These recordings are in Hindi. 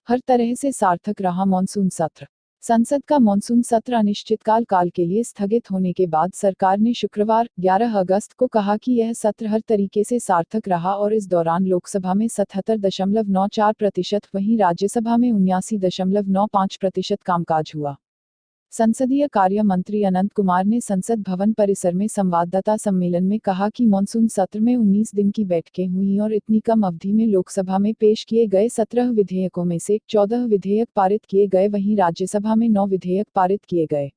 हर तरह से सार्थक रहा मॉनसून सत्र। संसद का मॉनसून सत्र अनिश्चितकाल के लिए स्थगित होने के बाद सरकार ने शुक्रवार 11 अगस्त को कहा कि यह सत्र हर तरीके से सार्थक रहा और इस दौरान लोकसभा में 77.94%, वहीं राज्यसभा में 79.95% कामकाज हुआ। संसदीय कार्य मंत्री अनंत कुमार ने संसद भवन परिसर में संवाददाता सम्मेलन में कहा कि मॉनसून सत्र में 19 दिन की बैठकें हुई और इतनी कम अवधि में लोकसभा में पेश किए गए 17 विधेयकों में से 14 विधेयक पारित किए गए, वहीं राज्यसभा में 9 विधेयक पारित किए गए।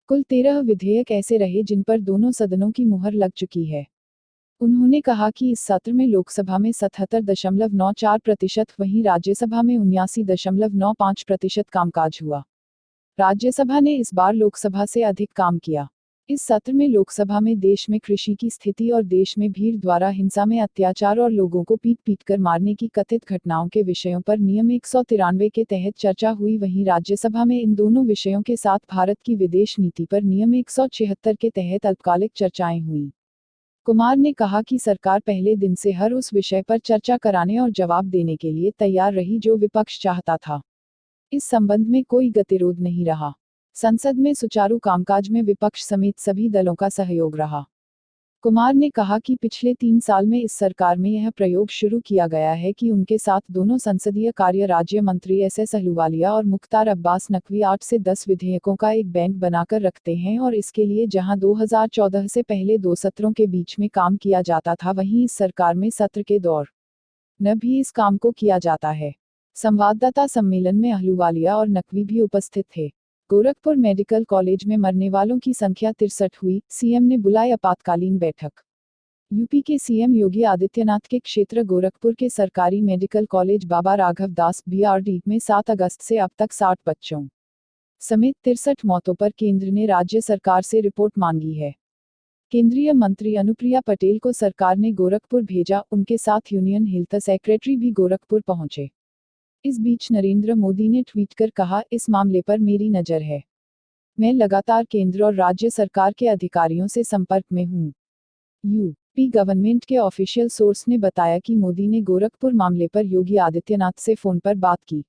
कुल 13 विधेयक ऐसे रहे जिन पर दोनों सदनों की मुहर लग चुकी है। उन्होंने कहा कि इस सत्र में लोकसभा में 77.94%, वहीं राज्यसभा में 79.95% कामकाज हुआ। राज्यसभा ने इस बार लोकसभा से अधिक काम किया। इस सत्र में लोकसभा में देश में कृषि की स्थिति और देश में भीड़ द्वारा हिंसा में अत्याचार और लोगों को पीट कर मारने की कथित घटनाओं के विषयों पर नियम 193 के तहत चर्चा हुई, वहीं राज्यसभा में इन दोनों विषयों के साथ भारत की विदेश नीति पर नियम 176 के तहत अल्पकालिक चर्चाएं हुई। कुमार ने कहा कि सरकार पहले दिन से हर उस विषय पर चर्चा कराने और जवाब देने के लिए तैयार रही जो विपक्ष चाहता था। इस संबंध में कोई गतिरोध नहीं रहा। संसद में सुचारू कामकाज में विपक्ष समेत सभी दलों का सहयोग रहा। कुमार ने कहा कि पिछले 3 साल में इस सरकार में यह प्रयोग शुरू किया गया है कि उनके साथ दोनों संसदीय कार्य राज्य मंत्री एस अहलूवालिया और मुख्तार अब्बास नकवी 8 से 10 विधेयकों का एक बैंक बनाकर रखते हैं और इसके लिए जहां 2014 से पहले 2 सत्रों के बीच में काम किया जाता था, वहीं इस सरकार में सत्र के दौर न भी इस काम को किया जाता है। संवाददाता सम्मेलन में अहलूवालिया और नकवी भी उपस्थित थे। गोरखपुर मेडिकल कॉलेज में मरने वालों की संख्या 63 हुई, सीएम ने बुलाई आपातकालीन बैठक। यूपी के सीएम योगी आदित्यनाथ के क्षेत्र गोरखपुर के सरकारी मेडिकल कॉलेज बाबा राघव दास बीआरडी में 7 अगस्त से अब तक 60 बच्चों समेत 63 मौतों पर केंद्र ने राज्य सरकार से रिपोर्ट मांगी है। केंद्रीय मंत्री अनुप्रिया पटेल को सरकार ने गोरखपुर भेजा, उनके साथ यूनियन हेल्थ सेक्रेटरी भी गोरखपुर पहुंचे। इस बीच नरेंद्र मोदी ने ट्वीट कर कहा, इस मामले पर मेरी नज़र है। मैं लगातार केंद्र और राज्य सरकार के अधिकारियों से संपर्क में हूं। यूपी गवर्नमेंट के ऑफिशियल सोर्स ने बताया कि मोदी ने गोरखपुर मामले पर योगी आदित्यनाथ से फोन पर बात की।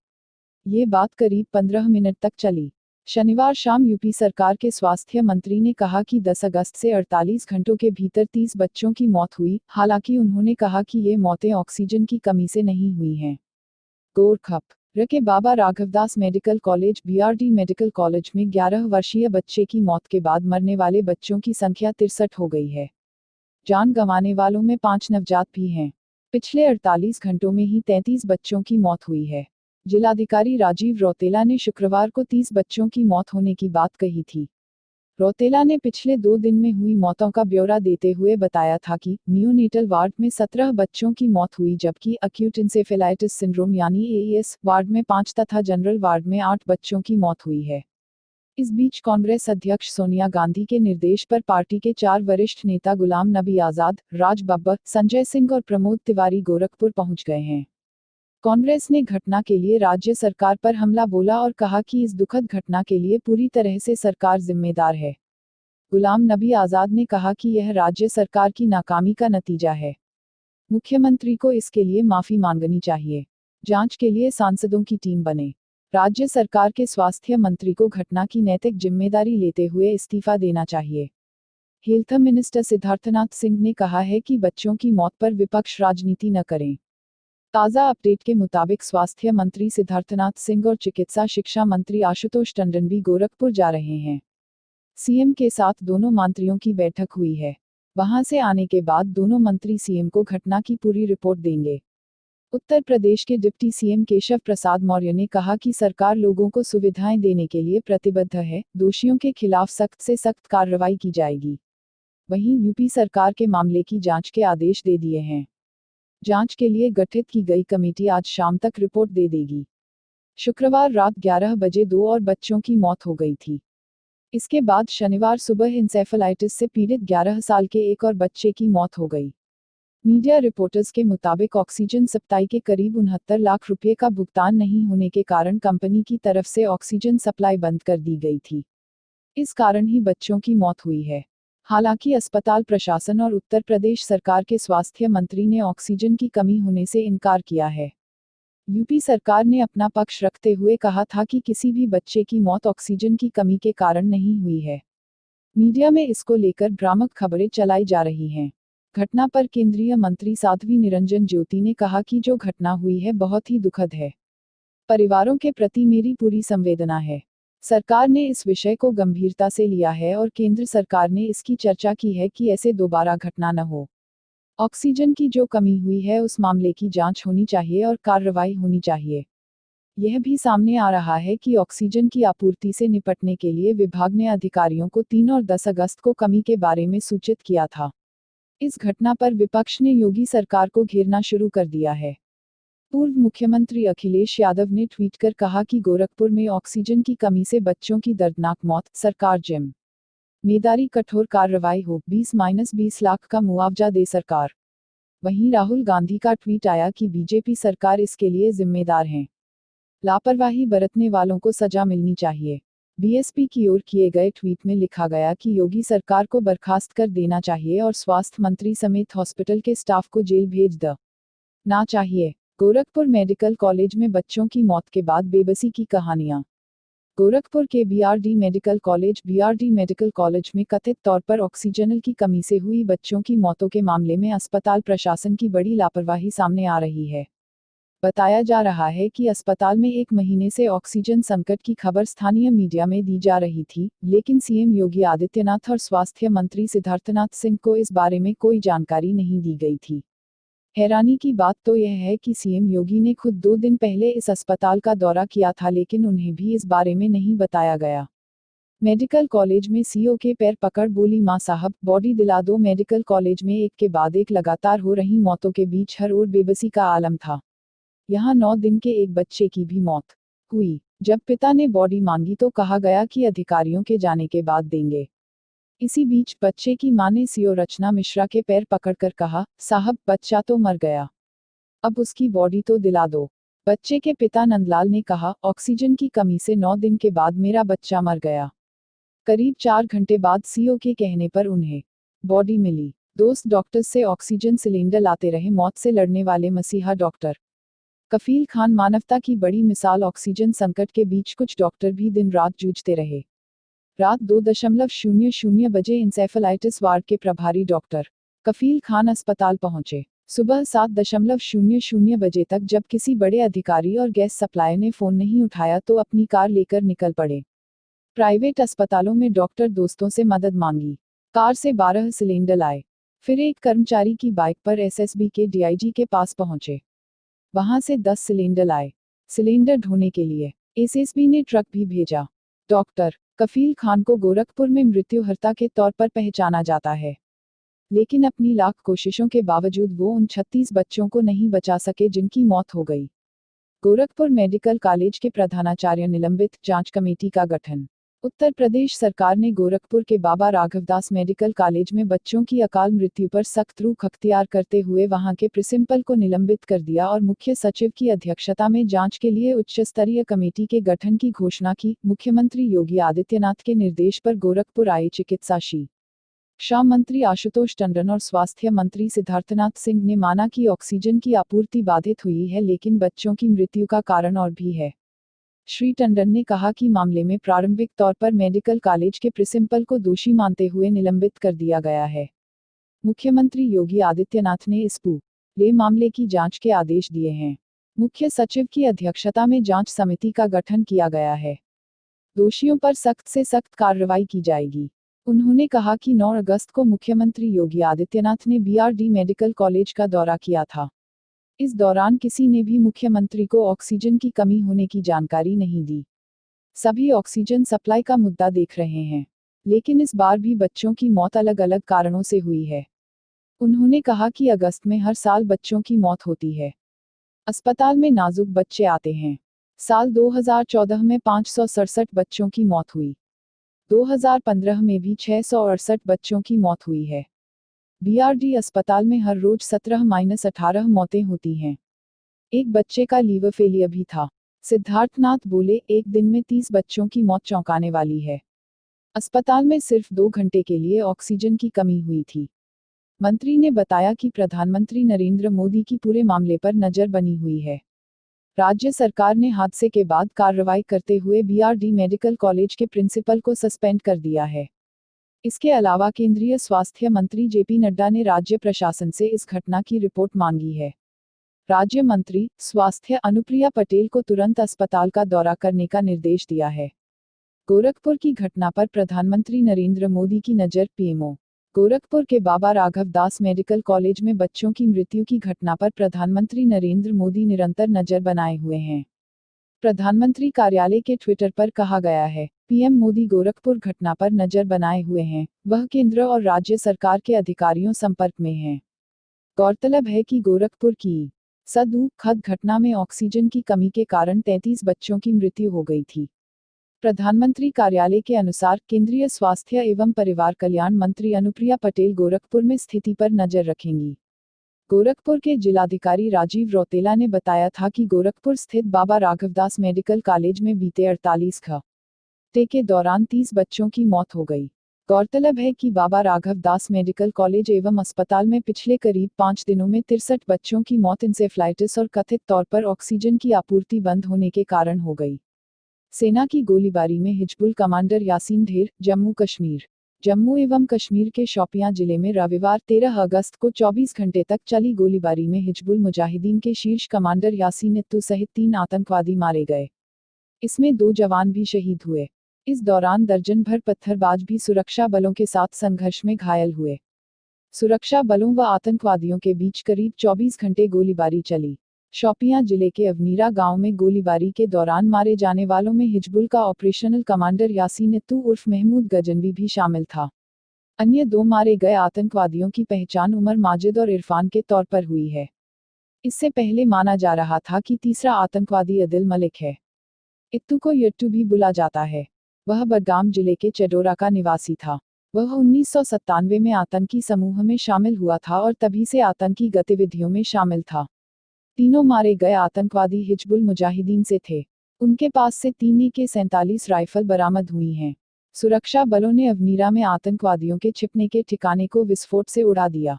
ये बात करीब 15 मिनट तक चली। शनिवार शाम यूपी सरकार के स्वास्थ्य मंत्री ने कहा कि 10 अगस्त से 48 घंटों के भीतर 30 बच्चों की मौत हुई। हालांकि उन्होंने कहा कि ये मौतें ऑक्सीजन की कमी से नहीं हुई हैं। गोरखपुर के Baba Raghavdas medical college BRD medical college में 11 वर्षीय बच्चे की मौत के बाद मरने वाले बच्चों की संख्या 63 हो गई है। जान गंवाने वालों में 5 नवजात भी हैं। पिछले 48 घंटों में ही 33 बच्चों की मौत हुई है। जिलाधिकारी राजीव रौतेला ने शुक्रवार को 30 बच्चों की मौत होने की बात कही थी। रौतेला ने पिछले 2 दिन में हुई मौतों का ब्यौरा देते हुए बताया था कि नियोनेटल वार्ड में 17 बच्चों की मौत हुई, जबकि अक्यूट इंसेफेलाइटिस सिंड्रोम यानी एईएस वार्ड में 5 तथा जनरल वार्ड में 8 बच्चों की मौत हुई है। इस बीच कांग्रेस अध्यक्ष सोनिया गांधी के निर्देश पर पार्टी के 4 वरिष्ठ नेता गुलाम नबी आजाद, राज बब्बर, संजय सिंह और प्रमोद तिवारी गोरखपुर पहुंच गए हैं। कांग्रेस ने घटना के लिए राज्य सरकार पर हमला बोला और कहा कि इस दुखद घटना के लिए पूरी तरह से सरकार जिम्मेदार है। गुलाम नबी आजाद ने कहा कि यह राज्य सरकार की नाकामी का नतीजा है। मुख्यमंत्री को इसके लिए माफी मांगनी चाहिए। जांच के लिए सांसदों की टीम बने। राज्य सरकार के स्वास्थ्य मंत्री को घटना की नैतिक जिम्मेदारी लेते हुए इस्तीफा देना चाहिए। हेल्थ मिनिस्टर सिद्धार्थनाथ सिंह ने कहा है कि बच्चों की मौत पर विपक्ष राजनीति न करें। ताज़ा अपडेट के मुताबिक स्वास्थ्य मंत्री सिद्धार्थनाथ सिंह और चिकित्सा शिक्षा मंत्री आशुतोष टंडन भी गोरखपुर जा रहे हैं। सीएम के साथ दोनों मंत्रियों की बैठक हुई है। वहां से आने के बाद दोनों मंत्री सीएम को घटना की पूरी रिपोर्ट देंगे। उत्तर प्रदेश के डिप्टी सीएम केशव प्रसाद मौर्य ने कहा कि सरकार लोगों को सुविधाएं देने के लिए प्रतिबद्ध है, दोषियों के खिलाफ सख्त से सख्त कार्रवाई की जाएगी। वहीं यूपी सरकार के मामले की जांच के आदेश दे दिए हैं। जांच के लिए गठित की गई कमेटी आज शाम तक रिपोर्ट दे देगी। शुक्रवार रात 11 बजे 2 और बच्चों की मौत हो गई थी। इसके बाद शनिवार सुबह इंसेफेलाइटिस से पीड़ित 11 साल के एक और बच्चे की मौत हो गई। मीडिया रिपोर्टर्स के मुताबिक ऑक्सीजन सप्लाई के करीब 69 लाख रुपए का भुगतान नहीं होने के कारण कंपनी की तरफ से ऑक्सीजन सप्लाई बंद कर दी गई थी। इस कारण ही बच्चों की मौत हुई है। हालांकि अस्पताल प्रशासन और उत्तर प्रदेश सरकार के स्वास्थ्य मंत्री ने ऑक्सीजन की कमी होने से इनकार किया है। यूपी सरकार ने अपना पक्ष रखते हुए कहा था कि किसी भी बच्चे की मौत ऑक्सीजन की कमी के कारण नहीं हुई है। मीडिया में इसको लेकर भ्रामक खबरें चलाई जा रही हैं। घटना पर केंद्रीय मंत्री साध्वी निरंजन ज्योति ने कहा कि जो घटना हुई है बहुत ही दुखद है। परिवारों के प्रति मेरी पूरी संवेदना है। सरकार ने इस विषय को गंभीरता से लिया है और केंद्र सरकार ने इसकी चर्चा की है कि ऐसे दोबारा घटना न हो। ऑक्सीजन की जो कमी हुई है उस मामले की जांच होनी चाहिए और कार्रवाई होनी चाहिए। यह भी सामने आ रहा है कि ऑक्सीजन की आपूर्ति से निपटने के लिए विभाग ने अधिकारियों को 3 और 10 अगस्त को कमी के बारे में सूचित किया था। इस घटना पर विपक्ष ने योगी सरकार को घेरना शुरू कर दिया है। पूर्व मुख्यमंत्री अखिलेश यादव ने ट्वीट कर कहा कि गोरखपुर में ऑक्सीजन की कमी से बच्चों की दर्दनाक मौत, सरकार जिम्मेदारी कठोर कार्रवाई हो, 20-20 लाख का मुआवजा दे सरकार। वहीं राहुल गांधी का ट्वीट आया कि बीजेपी सरकार इसके लिए जिम्मेदार है। लापरवाही बरतने वालों को सजा मिलनी चाहिए। बीएसपी की ओर किए गए ट्वीट में लिखा गया कि योगी सरकार को बर्खास्त कर देना चाहिए और स्वास्थ्य मंत्री समेत हॉस्पिटल के स्टाफ को जेल भेज देना चाहिए। गोरखपुर मेडिकल कॉलेज में बच्चों की मौत के बाद बेबसी की कहानियां। गोरखपुर के बीआरडी मेडिकल कॉलेज में कथित तौर पर ऑक्सीजन की कमी से हुई बच्चों की मौतों के मामले में अस्पताल प्रशासन की बड़ी लापरवाही सामने आ रही है। बताया जा रहा है कि अस्पताल में 1 महीने से ऑक्सीजन संकट की खबर स्थानीय मीडिया में दी जा रही थी, लेकिन सीएम योगी आदित्यनाथ और स्वास्थ्य मंत्री सिद्धार्थनाथ सिंह को इस बारे में कोई जानकारी नहीं दी गई थी। हैरानी की बात तो यह है कि सीएम योगी ने खुद 2 दिन पहले इस अस्पताल का दौरा किया था, लेकिन उन्हें भी इस बारे में नहीं बताया गया। मेडिकल कॉलेज में सीओ के पैर पकड़ बोली मां साहब, बॉडी दिला दो। मेडिकल कॉलेज में एक के बाद एक लगातार हो रही मौतों के बीच हर ओर बेबसी का आलम था। यहाँ 9 दिन के एक बच्चे की भी मौत हुई। जब पिता ने बॉडी मांगी तो कहा गया कि अधिकारियों के जाने के बाद देंगे। इसी बीच बच्चे की मां ने सीओ रचना मिश्रा के पैर पकड़कर कहा, साहब बच्चा तो मर गया, अब उसकी बॉडी तो दिला दो। बच्चे के पिता नंदलाल ने कहा, ऑक्सीजन की कमी से 9 दिन के बाद मेरा बच्चा मर गया। करीब 4 घंटे बाद सीओ के कहने पर उन्हें बॉडी मिली। दोस्त डॉक्टर से ऑक्सीजन सिलेंडर लाते रहे मौत से लड़ने वाले मसीहा डॉक्टर कफील खान मानवता की बड़ी मिसाल। ऑक्सीजन संकट के बीच कुछ डॉक्टर भी दिन रात जूझते रहे। रात 2:00 बजे इंसेफेलाइटिस वार्ड के प्रभारी डॉक्टर कफील खान अस्पताल पहुंचे। सुबह 7:00 बजे तक जब किसी बड़े अधिकारी और गैस सप्लायर ने फोन नहीं उठाया तो अपनी कार लेकर निकल पड़े। प्राइवेट अस्पतालों में डॉक्टर दोस्तों से मदद मांगी। कार से 12 सिलेंडर लाए। फिर एक कर्मचारी की बाइक पर एसएसबी के डीआईजी के पास पहुंचे। वहां से 10 सिलेंडर लाए। सिलेंडर ढोने के लिए एसएसबी ने ट्रक भी भेजा। डॉक्टर कफील खान को गोरखपुर में मृत्युहर्ता के तौर पर पहचाना जाता है, लेकिन अपनी लाख कोशिशों के बावजूद वो उन 36 बच्चों को नहीं बचा सके जिनकी मौत हो गई। गोरखपुर मेडिकल कॉलेज के प्रधानाचार्य निलंबित, जांच कमेटी का गठन। उत्तर प्रदेश सरकार ने गोरखपुर के बाबा राघवदास मेडिकल कॉलेज में बच्चों की अकाल मृत्यु पर सख्त रुख अख्तियार करते हुए वहां के प्रिंसिपल को निलंबित कर दिया और मुख्य सचिव की अध्यक्षता में जांच के लिए उच्च स्तरीय कमेटी के गठन की घोषणा की। मुख्यमंत्री योगी आदित्यनाथ के निर्देश पर गोरखपुर आए चिकित्सा शिक्षा मंत्री आशुतोष टंडन और स्वास्थ्य मंत्री सिद्धार्थनाथ सिंह ने माना कि ऑक्सीजन की आपूर्ति बाधित हुई है, लेकिन बच्चों की मृत्यु का कारण और भी है। श्री टंडन ने कहा कि मामले में प्रारंभिक तौर पर मेडिकल कॉलेज के प्रिंसिपल को दोषी मानते हुए निलंबित कर दिया गया है। मुख्यमंत्री योगी आदित्यनाथ ने इस पूरे मामले की जांच के आदेश दिए हैं। मुख्य सचिव की अध्यक्षता में जांच समिति का गठन किया गया है। दोषियों पर सख्त से सख्त कार्रवाई की जाएगी। उन्होंने कहा कि 9 अगस्त को मुख्यमंत्री योगी आदित्यनाथ ने बीआरडी मेडिकल कॉलेज का दौरा किया था। इस दौरान किसी ने भी मुख्यमंत्री को ऑक्सीजन की कमी होने की जानकारी नहीं दी। सभी ऑक्सीजन सप्लाई का मुद्दा देख रहे हैं, लेकिन इस बार भी बच्चों की मौत अलग अलग कारणों से हुई है। उन्होंने कहा कि अगस्त में हर साल बच्चों की मौत होती है। अस्पताल में नाजुक बच्चे आते हैं। साल 2014 में 567 बच्चों की मौत हुई। 2015 में भी 668 बच्चों की मौत हुई है। बीआरडी अस्पताल में हर रोज 17-18 मौतें होती हैं। एक बच्चे का लीवर फेलियर भी था। सिद्धार्थनाथ बोले, एक दिन में 30 बच्चों की मौत चौंकाने वाली है। अस्पताल में सिर्फ 2 घंटे के लिए ऑक्सीजन की कमी हुई थी। मंत्री ने बताया कि प्रधानमंत्री नरेंद्र मोदी की पूरे मामले पर नजर बनी हुई है। राज्य सरकार ने हादसे के बाद कार्रवाई करते हुए बीआरडी मेडिकल कॉलेज के प्रिंसिपल को सस्पेंड कर दिया है। इसके अलावा केंद्रीय स्वास्थ्य मंत्री जेपी नड्डा ने राज्य प्रशासन से इस घटना की रिपोर्ट मांगी है। राज्य मंत्री स्वास्थ्य अनुप्रिया पटेल को तुरंत अस्पताल का दौरा करने का निर्देश दिया है। गोरखपुर की घटना पर प्रधानमंत्री नरेंद्र मोदी की नज़र। पीएमओ गोरखपुर के बाबा राघव दास मेडिकल कॉलेज में बच्चों की मृत्यु की घटना पर प्रधानमंत्री नरेंद्र मोदी निरंतर नज़र बनाए हुए हैं। प्रधानमंत्री कार्यालय के ट्विटर पर कहा गया है, पीएम मोदी गोरखपुर घटना पर नज़र बनाए हुए हैं, वह केंद्र और राज्य सरकार के अधिकारियों संपर्क में हैं। गौरतलब है कि गोरखपुर की सदुखद घटना में ऑक्सीजन की कमी के कारण 33 बच्चों की मृत्यु हो गई थी। प्रधानमंत्री कार्यालय के अनुसार केंद्रीय स्वास्थ्य एवं परिवार कल्याण मंत्री अनुप्रिया पटेल गोरखपुर में स्थिति पर नजर रखेंगी। गोरखपुर के जिलाधिकारी राजीव रौतेला ने बताया था कि गोरखपुर स्थित बाबा राघवदास मेडिकल कॉलेज में बीते 48 घंटे के दौरान 30 बच्चों की मौत हो गई। गौरतलब है कि बाबा राघव दास मेडिकल कॉलेज एवं अस्पताल में पिछले करीब 5 दिनों में 63 बच्चों की मौत इंसेफ्लाइटिस और कथित तौर पर ऑक्सीजन की आपूर्ति बंद होने के कारण हो गई। सेना की गोलीबारी में हिजबुल कमांडर यासीन ढेर। जम्मू एवं कश्मीर के शोपियां जिले में रविवार 13 अगस्त को 24 घंटे तक चली गोलीबारी में हिजबुल मुजाहिदीन के शीर्ष कमांडर यासीन इत्तू सहित 3 आतंकवादी मारे गए। इसमें 2 जवान भी शहीद हुए। इस दौरान दर्जन भर पत्थरबाज भी सुरक्षा बलों के साथ संघर्ष में घायल हुए। सुरक्षा बलों व आतंकवादियों के बीच करीब 24 घंटे गोलीबारी चली। शोपियां जिले के अवनीरा गांव में गोलीबारी के दौरान मारे जाने वालों में हिजबुल का ऑपरेशनल कमांडर यासीन इत्तू उर्फ महमूद गजनवी भी शामिल था। अन्य 2 मारे गए आतंकवादियों की पहचान उमर माजिद और इरफान के तौर पर हुई है। इससे पहले माना जा रहा था कि तीसरा आतंकवादी अदिल मलिक है। इत्तू को यट्टू भी बुला जाता है। वह बडगाम जिले के चडोरा का निवासी था। वह 1997 में आतंकी समूह में शामिल हुआ था और तभी से आतंकी गतिविधियों में शामिल था। तीनों मारे गए आतंकवादी हिजबुल मुजाहिदीन से थे। उनके पास से 3 AK-47 राइफल बरामद हुई हैं। सुरक्षा बलों ने अवनीरा में आतंकवादियों के छिपने के ठिकाने को विस्फोट से उड़ा दिया।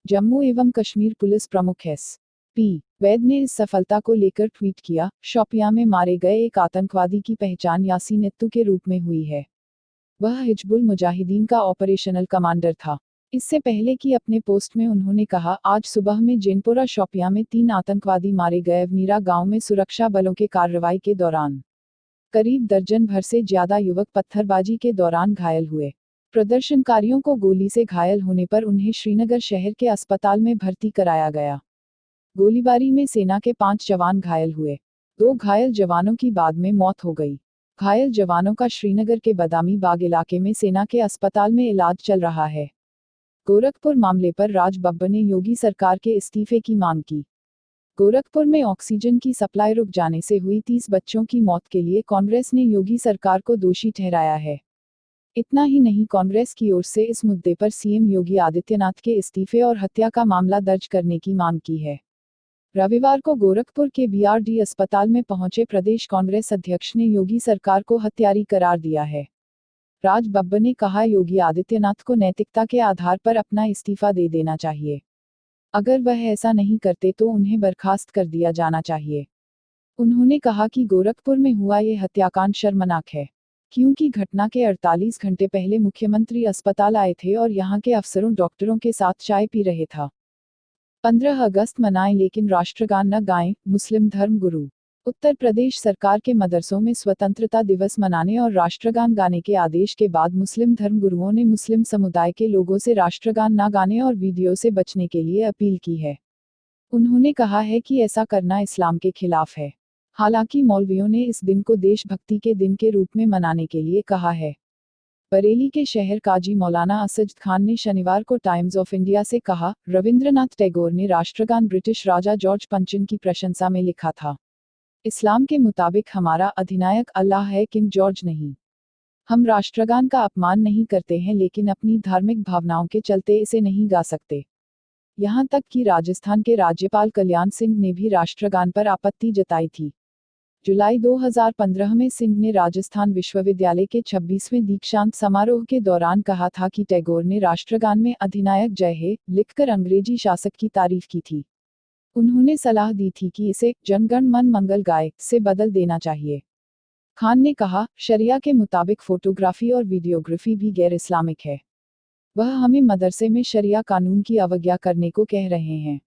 जम्मू एवं कश्मीर पुलिस प्रमुख SP वैद ने इस सफलता को लेकर ट्वीट किया, शोपियां में मारे गए एक आतंकवादी की पहचान यासीन इत्तू के रूप में हुई है। वह हिजबुल मुजाहिदीन का ऑपरेशनल कमांडर था। इससे पहले कि अपने पोस्ट में उन्होंने कहा, आज सुबह में जैनपुरा शोपियां में 3 आतंकवादी मारे गए। अवनीरा गांव में सुरक्षा बलों के कार्रवाई के दौरान करीब दर्जन भर से ज्यादा युवक पत्थरबाजी के दौरान घायल हुए। प्रदर्शनकारियों को गोली से घायल होने पर उन्हें श्रीनगर शहर के अस्पताल में भर्ती कराया गया। गोलीबारी में सेना के 5 जवान घायल हुए। 2 घायल जवानों की बाद में मौत हो गई। घायल जवानों का श्रीनगर के बदामी बाग इलाके में सेना के अस्पताल में इलाज चल रहा है। गोरखपुर मामले पर राज बब्बर ने योगी सरकार के इस्तीफे की मांग की। गोरखपुर में ऑक्सीजन की सप्लाई रुक जाने से हुई 30 बच्चों की मौत के लिए कांग्रेस ने योगी सरकार को दोषी ठहराया है। इतना ही नहीं, कांग्रेस की ओर से इस मुद्दे पर सीएम योगी आदित्यनाथ के इस्तीफे और हत्या का मामला दर्ज करने की मांग की है। रविवार को गोरखपुर के बीआरडी अस्पताल में पहुंचे प्रदेश कांग्रेस अध्यक्ष ने योगी सरकार को हत्यारी करार दिया है। राज बब्बर ने कहा, योगी आदित्यनाथ को नैतिकता के आधार पर अपना इस्तीफा दे देना चाहिए। अगर वह ऐसा नहीं करते तो उन्हें बर्खास्त कर दिया जाना चाहिए। उन्होंने कहा कि गोरखपुर में हुआ ये हत्याकांड शर्मनाक है, क्योंकि घटना के 48 घंटे पहले मुख्यमंत्री अस्पताल आए थे और यहां के अफसरों डॉक्टरों के साथ चाय पी रहे था। 15 अगस्त मनाएं लेकिन राष्ट्रगान न गाएं, मुस्लिम धर्म गुरु। उत्तर प्रदेश सरकार के मदरसों में स्वतंत्रता दिवस मनाने और राष्ट्रगान गाने के आदेश के बाद मुस्लिम धर्मगुरुओं ने मुस्लिम समुदाय के लोगों से राष्ट्रगान न गाने और वीडियो से बचने के लिए अपील की है। उन्होंने कहा है कि ऐसा करना इस्लाम के खिलाफ है। हालांकि मौलवियों ने इस दिन को देशभक्ति के दिन के रूप में मनाने के लिए कहा है। बरेली के शहर काजी मौलाना असद खान ने शनिवार को टाइम्स ऑफ इंडिया से कहा, रविंद्रनाथ टैगोर ने राष्ट्रगान ब्रिटिश राजा जॉर्ज पंचम की प्रशंसा में लिखा था। इस्लाम के मुताबिक हमारा अधिनायक अल्लाह है, किंग जॉर्ज नहीं। हम राष्ट्रगान का अपमान नहीं करते हैं, लेकिन अपनी धार्मिक भावनाओं के चलते इसे नहीं गा सकते। यहां तक कि राजस्थान के राज्यपाल कल्याण सिंह ने भी राष्ट्रगान पर आपत्ति जताई थी। जुलाई 2015 में सिंह ने राजस्थान विश्वविद्यालय के 26वें दीक्षांत समारोह के दौरान कहा था कि टैगोर ने राष्ट्रगान में अधिनायक जय हे लिखकर अंग्रेजी शासक की तारीफ की थी। उन्होंने सलाह दी थी कि इसे जनगण मन मंगल गाए से बदल देना चाहिए। खान ने कहा, शरिया के मुताबिक फोटोग्राफी और वीडियोग्राफी भी गैर इस्लामिक है। वह हमें मदरसे में शरिया कानून की अवज्ञा करने को कह रहे हैं।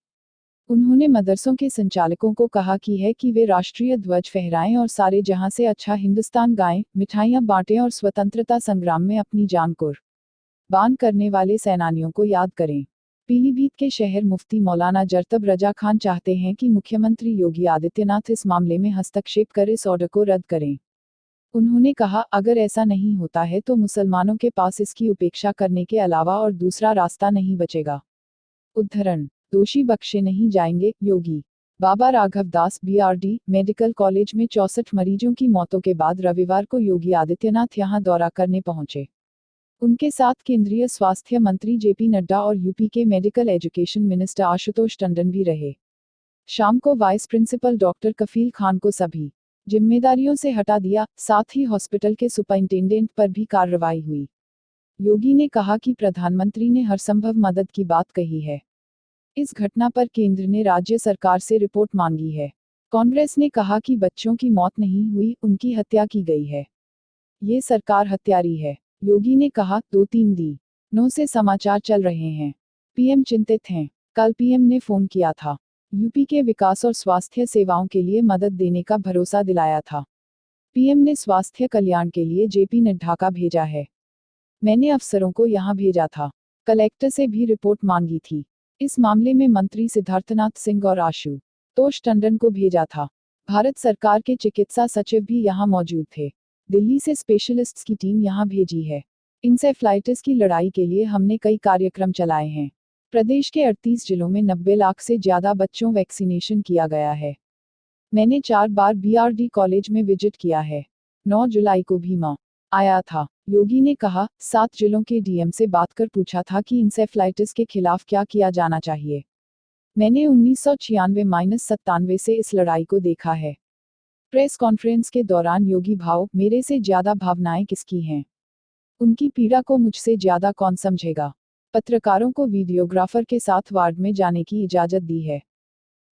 उन्होंने मदरसों के संचालकों को कहा कि है कि वे राष्ट्रीय ध्वज फहराएं और सारे जहां से अच्छा हिंदुस्तान गाएं, मिठाइयां बांटें और स्वतंत्रता संग्राम में अपनी जान कुर्बान करने वाले सेनानियों को याद करें। पीलीभीत के शहर मुफ्ती मौलाना जरतब रजा खान चाहते हैं कि मुख्यमंत्री योगी आदित्यनाथ इस मामले में हस्तक्षेप कर इस ऑर्डर को रद्द करें। उन्होंने कहा, अगर ऐसा नहीं होता है तो मुसलमानों के पास इसकी उपेक्षा करने के अलावा और दूसरा रास्ता नहीं बचेगा। उद्धरण, दोषी बख्शे नहीं जाएंगे, योगी। बाबा राघव दास बीआरडी मेडिकल कॉलेज में 64 मरीजों की मौतों के बाद रविवार को योगी आदित्यनाथ यहां दौरा करने पहुंचे। उनके साथ केंद्रीय स्वास्थ्य मंत्री जेपी नड्डा और यूपी के medical education minister Ashutosh Tandon भी रहे। शाम को वाइस प्रिंसिपल डॉक्टर कफील खान को सभी जिम्मेदारियों से हटा दिया, साथ ही हॉस्पिटल के सुपरिंटेंडेंट पर भी कार्रवाई हुई। योगी ने कहा कि प्रधानमंत्री ने हरसंभव मदद की बात कही है। इस घटना पर केंद्र ने राज्य सरकार से रिपोर्ट मांगी है। कांग्रेस ने कहा कि बच्चों की मौत नहीं हुई, उनकी हत्या की गई है। ये सरकार हत्यारी है। योगी ने कहा, 2-3 दिनों से समाचार चल रहे हैं। पीएम चिंतित हैं। कल पीएम ने फोन किया था। यूपी के विकास और स्वास्थ्य सेवाओं के लिए मदद देने का भरोसा दिलाया था। पीएम ने स्वास्थ्य कल्याण के लिए जेपी नड्डा का भेजा है। मैंने अफसरों को यहां भेजा था। कलेक्टर से भी रिपोर्ट मांगी थी। इस मामले में मंत्री सिद्धार्थनाथ सिंह और आशुतोष टंडन को भेजा था। भारत सरकार के चिकित्सा सचिव भी यहां मौजूद थे। दिल्ली से स्पेशलिस्ट्स की टीम यहां भेजी है। इंसेफ्लाइटिस की लड़ाई के लिए हमने कई कार्यक्रम चलाए हैं। प्रदेश के 38 जिलों में 90 लाख से ज्यादा बच्चों वैक्सीनेशन किया गया है। मैंने 4 बार बीआरडी कॉलेज में विजिट किया है। 9 जुलाई को भी मां आया था। योगी ने कहा, 7 जिलों के डीएम से बात कर पूछा था कि इंसेफ्लाइटिस के खिलाफ क्या किया जाना चाहिए। मैंने 1996-97 से इस लड़ाई को देखा है। प्रेस कॉन्फ्रेंस के दौरान योगी भाव, मेरे से ज्यादा भावनाएं किसकी हैं? उनकी पीड़ा को मुझसे ज्यादा कौन समझेगा? पत्रकारों को वीडियोग्राफर के साथ वार्ड में जाने की इजाजत दी है।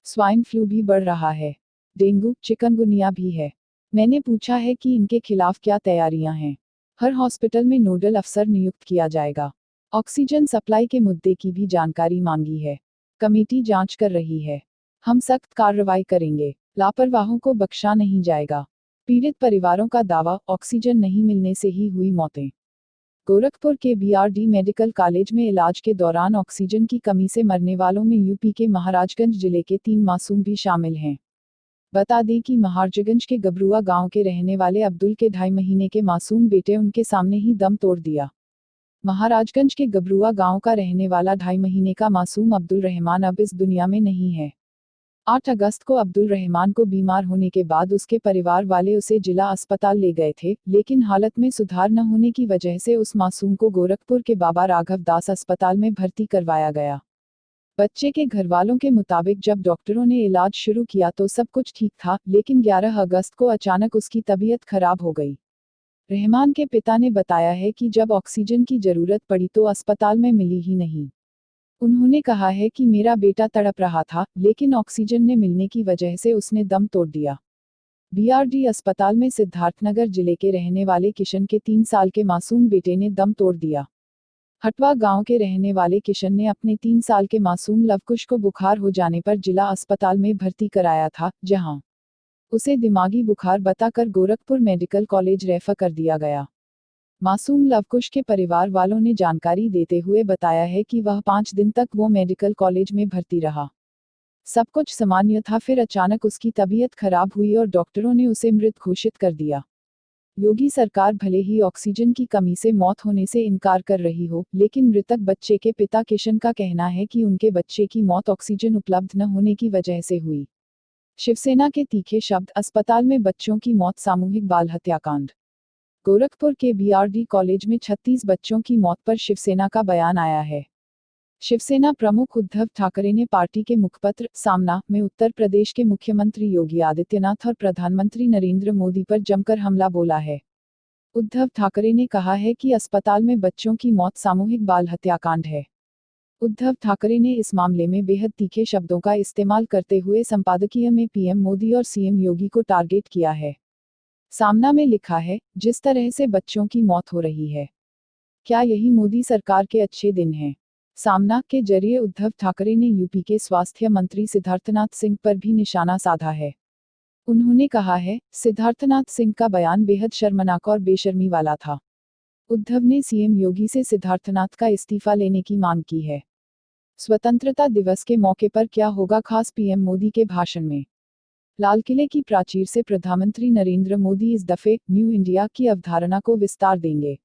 स्वाइन फ्लू भी बढ़ रहा है। डेंगू, चिकनगुनिया भी है। मैंने पूछा है कि इनके खिलाफ क्या तैयारियां हैं। हर हॉस्पिटल में नोडल अफसर नियुक्त किया जाएगा। ऑक्सीजन सप्लाई के मुद्दे की भी जानकारी मांगी है। कमेटी जांच कर रही है। हम सख्त कार्रवाई करेंगे। लापरवाहों को बख्शा नहीं जाएगा। पीड़ित परिवारों का दावा, ऑक्सीजन नहीं मिलने से ही हुई मौतें। गोरखपुर के बीआरडी मेडिकल कॉलेज में इलाज के दौरान ऑक्सीजन की कमी से मरने वालों में यूपी के महाराजगंज जिले के 3 मासूम भी शामिल हैं। बता दें कि महाराजगंज के गबरुआ गांव के रहने वाले अब्दुल के 2.5 महीने के मासूम बेटे उनके सामने ही दम तोड़ दिया। महाराजगंज के गबरुआ गांव का रहने वाला 2.5 महीने का मासूम अब्दुल रहमान अब इस दुनिया में नहीं है। 8 अगस्त को अब्दुल रहमान को बीमार होने के बाद उसके परिवार वाले उसे जिला अस्पताल ले गए थे, लेकिन हालत में सुधार न होने की वजह से उस मासूम को गोरखपुर के बाबा राघव दास अस्पताल में भर्ती करवाया गया। बच्चे के घरवालों के मुताबिक जब डॉक्टरों ने इलाज शुरू किया तो सब कुछ ठीक था, लेकिन 11 अगस्त को अचानक उसकी तबीयत खराब हो गई। रहमान के पिता ने बताया है कि जब ऑक्सीजन की जरूरत पड़ी तो अस्पताल में मिली ही नहीं। उन्होंने कहा है कि मेरा बेटा तड़प रहा था, लेकिन ऑक्सीजन न मिलने की वजह से उसने दम तोड़ दिया। बीआरडी अस्पताल में सिद्धार्थनगर जिले के रहने वाले किशन के 3 साल के मासूम बेटे ने दम तोड़ दिया। हटवा गांव के रहने वाले किशन ने अपने 3 साल के मासूम लवकुश को बुखार हो जाने पर जिला अस्पताल में भर्ती कराया था, जहां उसे दिमागी बुखार बताकर गोरखपुर मेडिकल कॉलेज रेफर कर दिया गया। मासूम लवकुश के परिवार वालों ने जानकारी देते हुए बताया है कि वह 5 दिन तक वो मेडिकल कॉलेज में भर्ती रहा। सब कुछ सामान्य था, फिर अचानक उसकी तबीयत खराब हुई और डॉक्टरों ने उसे मृत घोषित कर दिया। योगी सरकार भले ही ऑक्सीजन की कमी से मौत होने से इनकार कर रही हो, लेकिन मृतक बच्चे के पिता किशन का कहना है कि उनके बच्चे की मौत ऑक्सीजन उपलब्ध न होने की वजह से हुई। शिवसेना के तीखे शब्द, अस्पताल में बच्चों की मौत सामूहिक बाल हत्याकांड। गोरखपुर के बीआरडी कॉलेज में 36 बच्चों की मौत पर शिवसेना का बयान आया है। शिवसेना प्रमुख उद्धव ठाकरे ने पार्टी के मुखपत्र सामना में उत्तर प्रदेश के मुख्यमंत्री योगी आदित्यनाथ और प्रधानमंत्री नरेंद्र मोदी पर जमकर हमला बोला है। उद्धव ठाकरे ने कहा है कि अस्पताल में बच्चों की मौत सामूहिक बाल हत्याकांड है। उद्धव ठाकरे ने इस मामले में बेहद तीखे शब्दों का इस्तेमाल करते हुए संपादकीय में पीएम मोदी और सीएम योगी को टारगेट किया है। सामना में लिखा है, जिस तरह से बच्चों की मौत हो रही है, क्या यही मोदी सरकार के अच्छे दिन हैं? सामना के जरिए उद्धव ठाकरे ने यूपी के स्वास्थ्य मंत्री सिद्धार्थनाथ सिंह पर भी निशाना साधा है। उन्होंने कहा है, सिद्धार्थनाथ सिंह का बयान बेहद शर्मनाक और बेशर्मी वाला था। उद्धव ने सीएम योगी से सिद्धार्थनाथ का इस्तीफा लेने की मांग की है। स्वतंत्रता दिवस के मौके पर क्या होगा खास? पीएम मोदी के भाषण में लाल किले की प्राचीर से प्रधानमंत्री नरेंद्र मोदी इस दफे न्यू इंडिया की अवधारणा को विस्तार देंगे।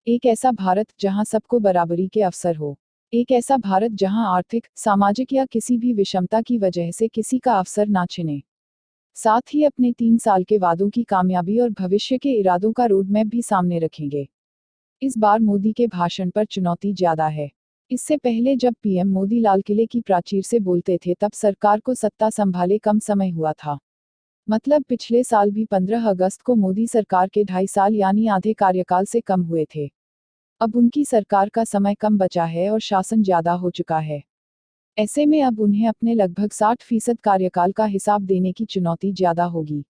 एक ऐसा भारत जहां सबको बराबरी के अवसर हो, एक ऐसा भारत जहां आर्थिक, सामाजिक या किसी भी विषमता की वजह से किसी का अवसर ना छिने। साथ ही अपने 3 साल के वादों की कामयाबी और भविष्य के इरादों का रोडमैप भी सामने रखेंगे। इस बार मोदी के भाषण पर चुनौती ज्यादा है। इससे पहले जब पीएम मोदी लाल किले की प्राचीर से बोलते थे तब सरकार को सत्ता संभाले कम समय हुआ था। मतलब पिछले साल भी 15 अगस्त को मोदी सरकार के 2.5 साल यानी आधे कार्यकाल से कम हुए थे। अब उनकी सरकार का समय कम बचा है और शासन ज्यादा हो चुका है। ऐसे में अब उन्हें अपने लगभग 60% कार्यकाल का हिसाब देने की चुनौती ज्यादा होगी।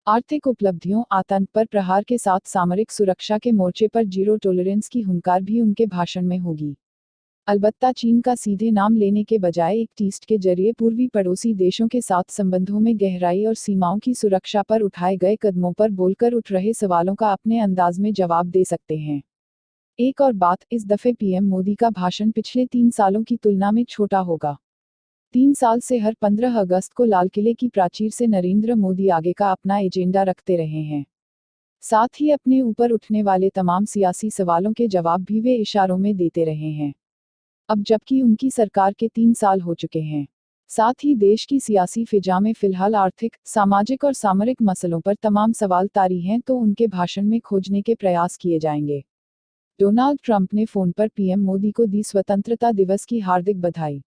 आर्थिक उपलब्धियों, आतंक पर प्रहार के साथ सामरिक सुरक्षा के मोर्चे पर जीरो टॉलरेंस की हुंकार भी उनके भाषण में होगी। अलबत्ता चीन का सीधे नाम लेने के बजाय एक टीस्ट के जरिए पूर्वी पड़ोसी देशों के साथ संबंधों में गहराई और सीमाओं की सुरक्षा पर उठाए गए कदमों पर बोलकर उठ रहे सवालों का अपने अंदाज में जवाब दे सकते हैं। एक और बात, इस दफे पीएम मोदी का भाषण पिछले 3 सालों की तुलना में छोटा होगा। 3 साल से हर 15 अगस्त को लाल किले की प्राचीर से नरेंद्र मोदी आगे का अपना एजेंडा रखते रहे हैं। साथ ही अपने ऊपर उठने वाले तमाम सियासी सवालों के जवाब भी वे इशारों में देते रहे हैं। अब जबकि उनकी सरकार के 3 साल हो चुके हैं, साथ ही देश की सियासी फिजा में फिलहाल आर्थिक, सामाजिक और सामरिक मसलों पर तमाम सवाल तारी हैं, तो उनके भाषण में खोजने के प्रयास किए जाएंगे। डोनाल्ड ट्रंप ने फोन पर पीएम मोदी को दी स्वतंत्रता दिवस की हार्दिक बधाई।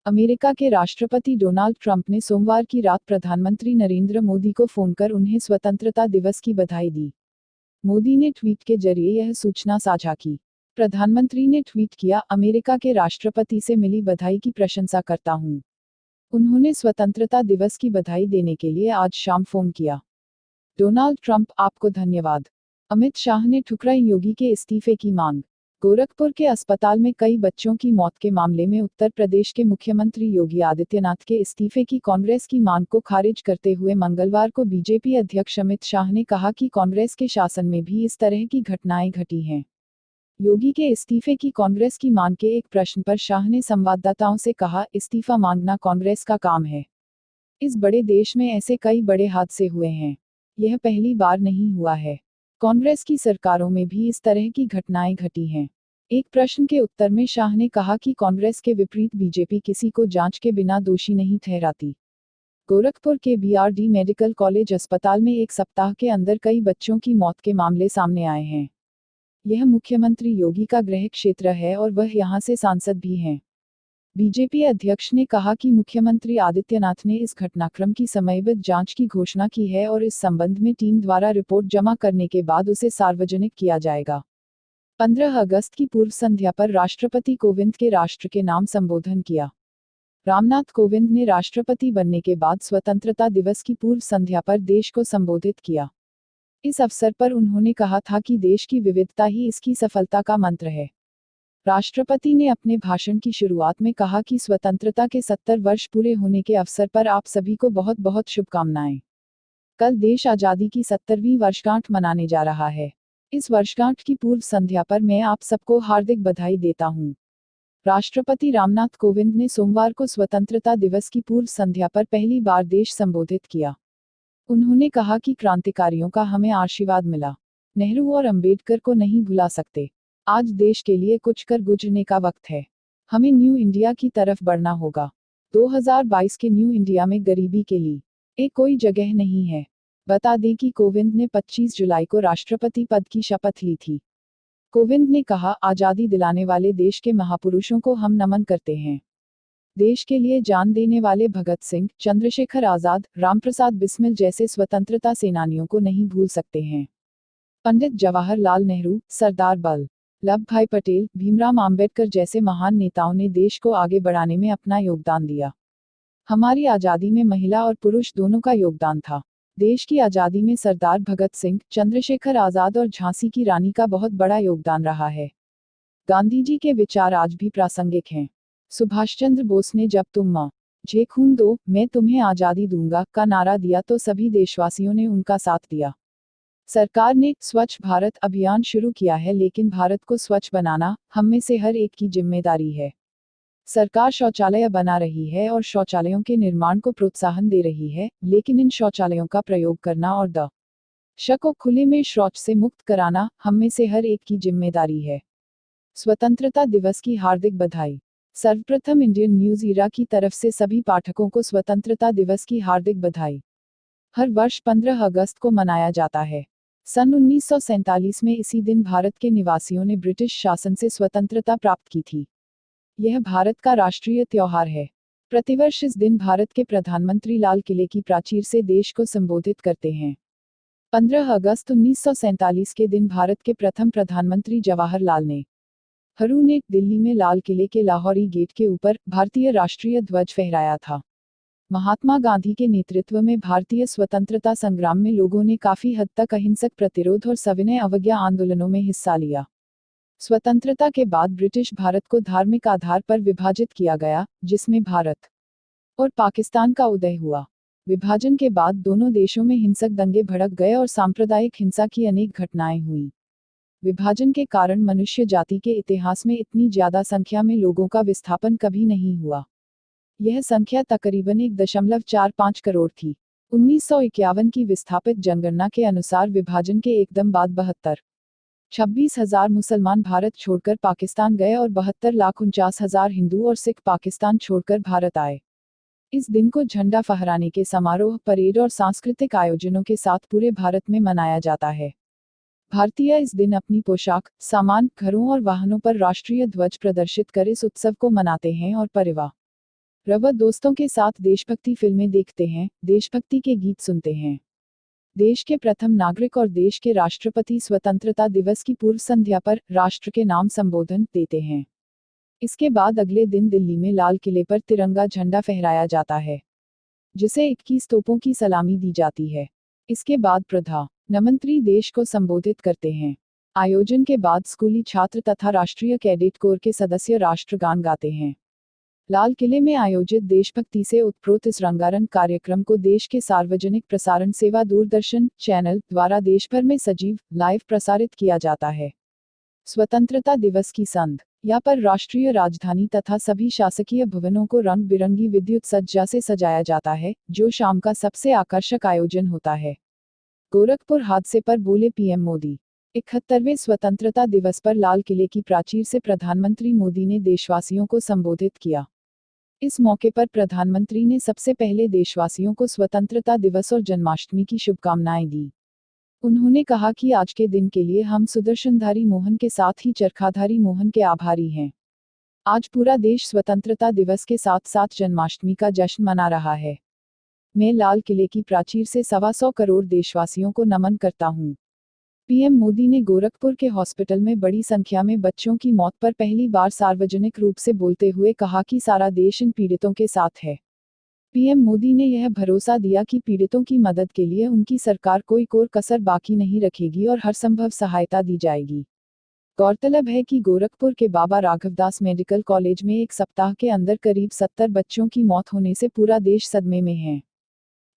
अमेरिका के राष्ट्रपति डोनाल्ड ट्रंप ने सोमवार की रात प्रधानमंत्री नरेंद्र मोदी को फोन कर उन्हें स्वतंत्रता दिवस की बधाई दी। मोदी ने ट्वीट के जरिए यह सूचना साझा की। प्रधानमंत्री ने ट्वीट किया, अमेरिका के राष्ट्रपति से मिली बधाई की प्रशंसा करता हूं। उन्होंने स्वतंत्रता दिवस की बधाई देने के लिए आज शाम फोन किया। डोनाल्ड ट्रंप, आपको धन्यवाद। अमित शाह ने ठुकराई योगी के इस्तीफे की मांग। गोरखपुर के अस्पताल में कई बच्चों की मौत के मामले में उत्तर प्रदेश के मुख्यमंत्री योगी आदित्यनाथ के इस्तीफे की कांग्रेस की मांग को खारिज करते हुए मंगलवार को बीजेपी अध्यक्ष अमित शाह ने कहा कि कांग्रेस के शासन में भी इस तरह की घटनाएं घटी हैं। योगी के इस्तीफे की कांग्रेस की मांग के एक प्रश्न पर शाह ने संवाददाताओं से कहा, इस्तीफा मांगना कांग्रेस का काम है। इस बड़े देश में ऐसे कई बड़े हादसे हुए हैं, यह पहली बार नहीं हुआ है। कांग्रेस की सरकारों में भी इस तरह की घटनाएं घटी हैं। एक प्रश्न के उत्तर में शाह ने कहा कि कांग्रेस के विपरीत बीजेपी किसी को जांच के बिना दोषी नहीं ठहराती। गोरखपुर के बीआरडी मेडिकल कॉलेज अस्पताल में एक सप्ताह के अंदर कई बच्चों की मौत के मामले सामने आए हैं। यह मुख्यमंत्री योगी का गृह क्षेत्र है और वह यहां से सांसद भी हैं। बीजेपी अध्यक्ष ने कहा कि मुख्यमंत्री आदित्यनाथ ने इस घटनाक्रम की समयबद्ध जांच की घोषणा की है और इस संबंध में टीम द्वारा रिपोर्ट जमा करने के बाद उसे सार्वजनिक किया जाएगा। 15 अगस्त की पूर्व संध्या पर राष्ट्रपति कोविंद के राष्ट्र के नाम संबोधन किया। रामनाथ कोविंद ने राष्ट्रपति बनने के बाद स्वतंत्रता दिवस की पूर्व संध्या पर देश को संबोधित किया। इस अवसर पर उन्होंने कहा था कि देश की विविधता ही इसकी सफलता का मंत्र है। राष्ट्रपति ने अपने भाषण की शुरुआत में कहा कि स्वतंत्रता के 70 वर्ष पूरे होने के अवसर पर आप सभी को बहुत बहुत शुभकामनाएं। कल देश आजादी की 70वीं वर्षगांठ मनाने जा रहा है। इस वर्षगांठ की पूर्व संध्या पर मैं आप सबको हार्दिक बधाई देता हूं। राष्ट्रपति रामनाथ कोविंद ने सोमवार को स्वतंत्रता दिवस की पूर्व संध्या पर पहली बार देश संबोधित किया। उन्होंने कहा कि क्रांतिकारियों का हमें आशीर्वाद मिला। नेहरू और अंबेडकर को नहीं भुला सकते। आज देश के लिए कुछ कर गुजरने का वक्त है। हमें न्यू इंडिया की तरफ बढ़ना होगा। 2022 के न्यू इंडिया में गरीबी के लिए कोई जगह नहीं है। बता दें कि कोविंद ने 25 जुलाई को राष्ट्रपति पद की शपथ ली थी। कोविंद ने कहा, आजादी दिलाने वाले देश के महापुरुषों को हम नमन करते हैं। देश के लिए जान देने वाले भगत सिंह, चंद्रशेखर आजाद, रामप्रसाद बिस्मिल जैसे स्वतंत्रता सेनानियों को नहीं भूल सकते हैं। पंडित जवाहरलाल नेहरू, सरदार वल्लभ भाई पटेल, भीमराव आम्बेडकर जैसे महान नेताओं ने देश को आगे बढ़ाने में अपना योगदान दिया। हमारी आज़ादी में महिला और पुरुष दोनों का योगदान था। देश की आज़ादी में सरदार भगत सिंह, चंद्रशेखर आज़ाद और झांसी की रानी का बहुत बड़ा योगदान रहा है। गांधी जी के विचार आज भी प्रासंगिक हैं। सुभाष चंद्र बोस ने जब तुम मुझे खून दो, मैं तुम्हें आज़ादी दूंगा का नारा दिया तो सभी देशवासियों ने उनका साथ दिया। सरकार ने स्वच्छ भारत अभियान शुरू किया है, लेकिन भारत को स्वच्छ बनाना हम में से हर एक की जिम्मेदारी है। सरकार शौचालय बना रही है और शौचालयों के निर्माण को प्रोत्साहन दे रही है, लेकिन इन शौचालयों का प्रयोग करना और दशक को खुले में शौच से मुक्त कराना हम में से हर एक की जिम्मेदारी है। स्वतंत्रता दिवस की हार्दिक बधाई। सर्वप्रथम इंडियन न्यूज इरा की तरफ से सभी पाठकों को स्वतंत्रता दिवस की हार्दिक बधाई। हर वर्ष 15 अगस्त को मनाया जाता है। सन 1947 में इसी दिन भारत के निवासियों ने ब्रिटिश शासन से स्वतंत्रता प्राप्त की थी। यह भारत का राष्ट्रीय त्योहार है। प्रतिवर्ष इस दिन भारत के प्रधानमंत्री लाल किले की प्राचीर से देश को संबोधित करते हैं। 15 अगस्त 1947 के दिन भारत के प्रथम प्रधानमंत्री जवाहरलाल नेहरू ने दिल्ली में लाल किले के लाहौरी गेट के ऊपर भारतीय राष्ट्रीय ध्वज फहराया था। महात्मा गांधी के नेतृत्व में भारतीय स्वतंत्रता संग्राम में लोगों ने काफी हद तक अहिंसक प्रतिरोध और सविनय अवज्ञा आंदोलनों में हिस्सा लिया। स्वतंत्रता के बाद ब्रिटिश भारत को धार्मिक आधार पर विभाजित किया गया, जिसमें भारत और पाकिस्तान का उदय हुआ। विभाजन के बाद दोनों देशों में हिंसक दंगे भड़क गए और सांप्रदायिक हिंसा की अनेक घटनाएं हुई। विभाजन के कारण मनुष्य जाति के इतिहास में इतनी ज्यादा संख्या में लोगों का विस्थापन कभी नहीं हुआ। यह संख्या तकरीबन 1.45 करोड़ थी। 1951 की विस्थापित जनगणना के अनुसार विभाजन के एकदम बाद 26,000 मुसलमान भारत छोड़कर पाकिस्तान गए और 72,49,000 हिंदू और सिख पाकिस्तान छोड़कर भारत आए। इस दिन को झंडा फहराने के समारोह, परेड और सांस्कृतिक आयोजनों के साथ पूरे भारत में मनाया जाता है। भारतीय इस दिन अपनी पोशाक, सामान, घरों और वाहनों पर राष्ट्रीय ध्वज प्रदर्शित कर इस उत्सव को मनाते हैं और परिवार व दोस्तों के साथ देशभक्ति फिल्में देखते हैं, देशभक्ति के गीत सुनते हैं। देश के प्रथम नागरिक और देश के राष्ट्रपति स्वतंत्रता दिवस की पूर्व संध्या पर राष्ट्र के नाम संबोधन देते हैं। इसके बाद अगले दिन दिल्ली में लाल किले पर तिरंगा झंडा फहराया जाता है, जिसे 21 तोपों की सलामी दी जाती है। इसके बाद प्रधानमंत्री देश को संबोधित करते हैं। आयोजन के बाद स्कूली छात्र तथा राष्ट्रीय कैडेट कोर के सदस्य राष्ट्रगान गाते हैं। लाल किले में आयोजित देशभक्ति से उत्प्रोत इस रंगारंग कार्यक्रम को देश के सार्वजनिक प्रसारण सेवा दूरदर्शन चैनल द्वारा देश भर में सजीव लाइव प्रसारित किया जाता है। स्वतंत्रता दिवस की संध्या पर राष्ट्रीय राजधानी तथा सभी शासकीय भवनों को रंग बिरंगी विद्युत सज्जा से सजाया जाता है, जो शाम का सबसे आकर्षक आयोजन होता है। गोरखपुर हादसे पर बोले पीएम मोदी। 71वें स्वतंत्रता दिवस पर लाल किले की प्राचीर से प्रधानमंत्री मोदी ने देशवासियों को संबोधित किया। इस मौके पर प्रधानमंत्री ने सबसे पहले देशवासियों को स्वतंत्रता दिवस और जन्माष्टमी की शुभकामनाएं दी। उन्होंने कहा कि आज के दिन के लिए हम सुदर्शनधारी मोहन के साथ ही चरखाधारी मोहन के आभारी हैं। आज पूरा देश स्वतंत्रता दिवस के साथ साथ जन्माष्टमी का जश्न मना रहा है। मैं लाल किले की प्राचीर से 125 करोड़ देशवासियों को नमन करता हूं। पीएम मोदी ने गोरखपुर के हॉस्पिटल में बड़ी संख्या में बच्चों की मौत पर पहली बार सार्वजनिक रूप से बोलते हुए कहा कि सारा देश इन पीड़ितों के साथ है। पीएम मोदी ने यह भरोसा दिया कि पीड़ितों की मदद के लिए उनकी सरकार कोई कोर कसर बाकी नहीं रखेगी और हर संभव सहायता दी जाएगी। गौरतलब है कि गोरखपुर के बाबा राघवदास मेडिकल कॉलेज में एक सप्ताह के अंदर करीब 70 बच्चों की मौत होने से पूरा देश सदमे में है।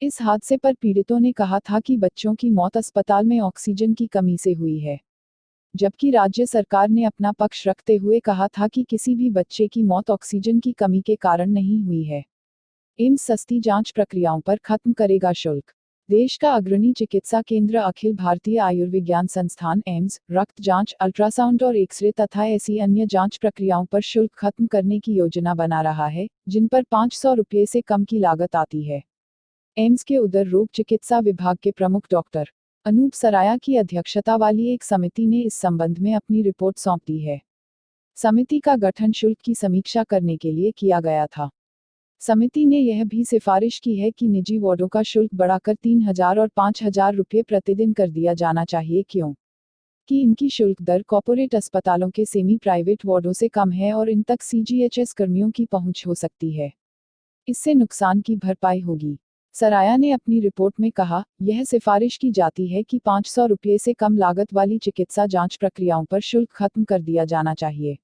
इस हादसे पर पीड़ितों ने कहा था कि बच्चों की मौत अस्पताल में ऑक्सीजन की कमी से हुई है, जबकि राज्य सरकार ने अपना पक्ष रखते हुए कहा था कि किसी भी बच्चे की मौत ऑक्सीजन की कमी के कारण नहीं हुई है। एम्स सस्ती जांच प्रक्रियाओं पर खत्म करेगा शुल्क। देश का अग्रणी चिकित्सा केंद्र अखिल भारतीय आयुर्विज्ञान संस्थान एम्स रक्त जांच, अल्ट्रासाउंड और एक्सरे तथा ऐसी अन्य जांच प्रक्रियाओं पर शुल्क खत्म करने की योजना बना रहा है, जिन पर 500 रुपये से कम की लागत आती है। एम्स के उदर रोग चिकित्सा विभाग के प्रमुख डॉक्टर अनूप सराया की अध्यक्षता वाली एक समिति ने इस संबंध में अपनी रिपोर्ट सौंप दी है। समिति का गठन शुल्क की समीक्षा करने के लिए किया गया था। समिति ने यह भी सिफारिश की है कि निजी वार्डों का शुल्क बढ़ाकर 3,000 और 5,000 रुपये प्रतिदिन कर दिया जाना चाहिए। क्यों? कि इनकी शुल्क दर कॉर्पोरेट अस्पतालों के सेमी प्राइवेट वार्डों से कम है और इन तक सीजीएचएस कर्मियों की पहुंच हो सकती है। इससे नुकसान की भरपाई होगी। सराया ने अपनी रिपोर्ट में कहा, यह सिफारिश की जाती है कि 500 रुपये से कम लागत वाली चिकित्सा जांच प्रक्रियाओं पर शुल्क खत्म कर दिया जाना चाहिए।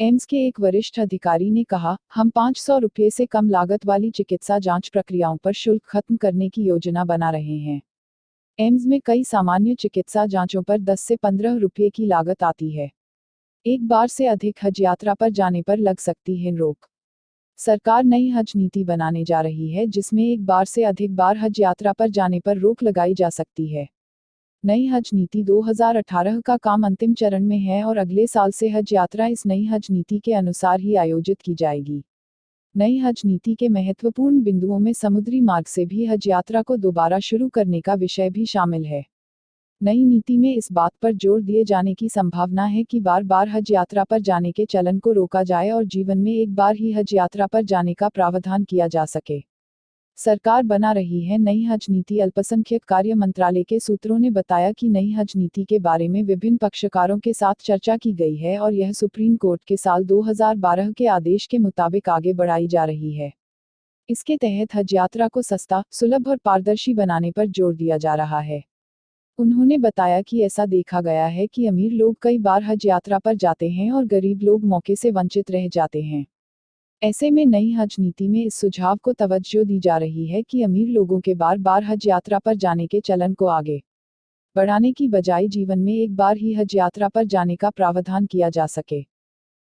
एम्स के एक वरिष्ठ अधिकारी ने कहा, हम 500 रुपये से कम लागत वाली चिकित्सा जांच प्रक्रियाओं पर शुल्क खत्म करने की योजना बना रहे हैं। एम्स में कई सामान्य चिकित्सा जांचों पर 10 से 15 रुपये की लागत आती है। एक बार से अधिक हज यात्रा पर जाने पर लग सकती है रोक। सरकार नई हज नीति बनाने जा रही है जिसमें एक बार से अधिक बार हज यात्रा पर जाने पर रोक लगाई जा सकती है। नई हज नीति 2018 का काम अंतिम चरण में है और अगले साल से हज यात्रा इस नई हज नीति के अनुसार ही आयोजित की जाएगी। नई हज नीति के महत्वपूर्ण बिंदुओं में समुद्री मार्ग से भी हज यात्रा को दोबारा शुरू करने का विषय भी शामिल है। नई नीति में इस बात पर जोर दिए जाने की संभावना है कि बार बार हज यात्रा पर जाने के चलन को रोका जाए और जीवन में एक बार ही हज यात्रा पर जाने का प्रावधान किया जा सके। सरकार बना रही है नई हज नीति। अल्पसंख्यक कार्य मंत्रालय के सूत्रों ने बताया कि नई हज नीति के बारे में विभिन्न पक्षकारों के साथ चर्चा की गई है और यह सुप्रीम कोर्ट के साल 2012 के आदेश के मुताबिक आगे बढ़ाई जा रही है। इसके तहत हज यात्रा को सस्ता, सुलभ और पारदर्शी बनाने पर जोर दिया जा रहा है। उन्होंने बताया कि ऐसा देखा गया है कि अमीर लोग कई बार हज यात्रा पर जाते हैं और गरीब लोग मौके से वंचित रह जाते हैं। ऐसे में नई हज नीति में इस सुझाव को तवज्जो दी जा रही है कि अमीर लोगों के बार बार हज यात्रा पर जाने के चलन को आगे बढ़ाने की बजाय जीवन में एक बार ही हज यात्रा पर जाने का प्रावधान किया जा सके।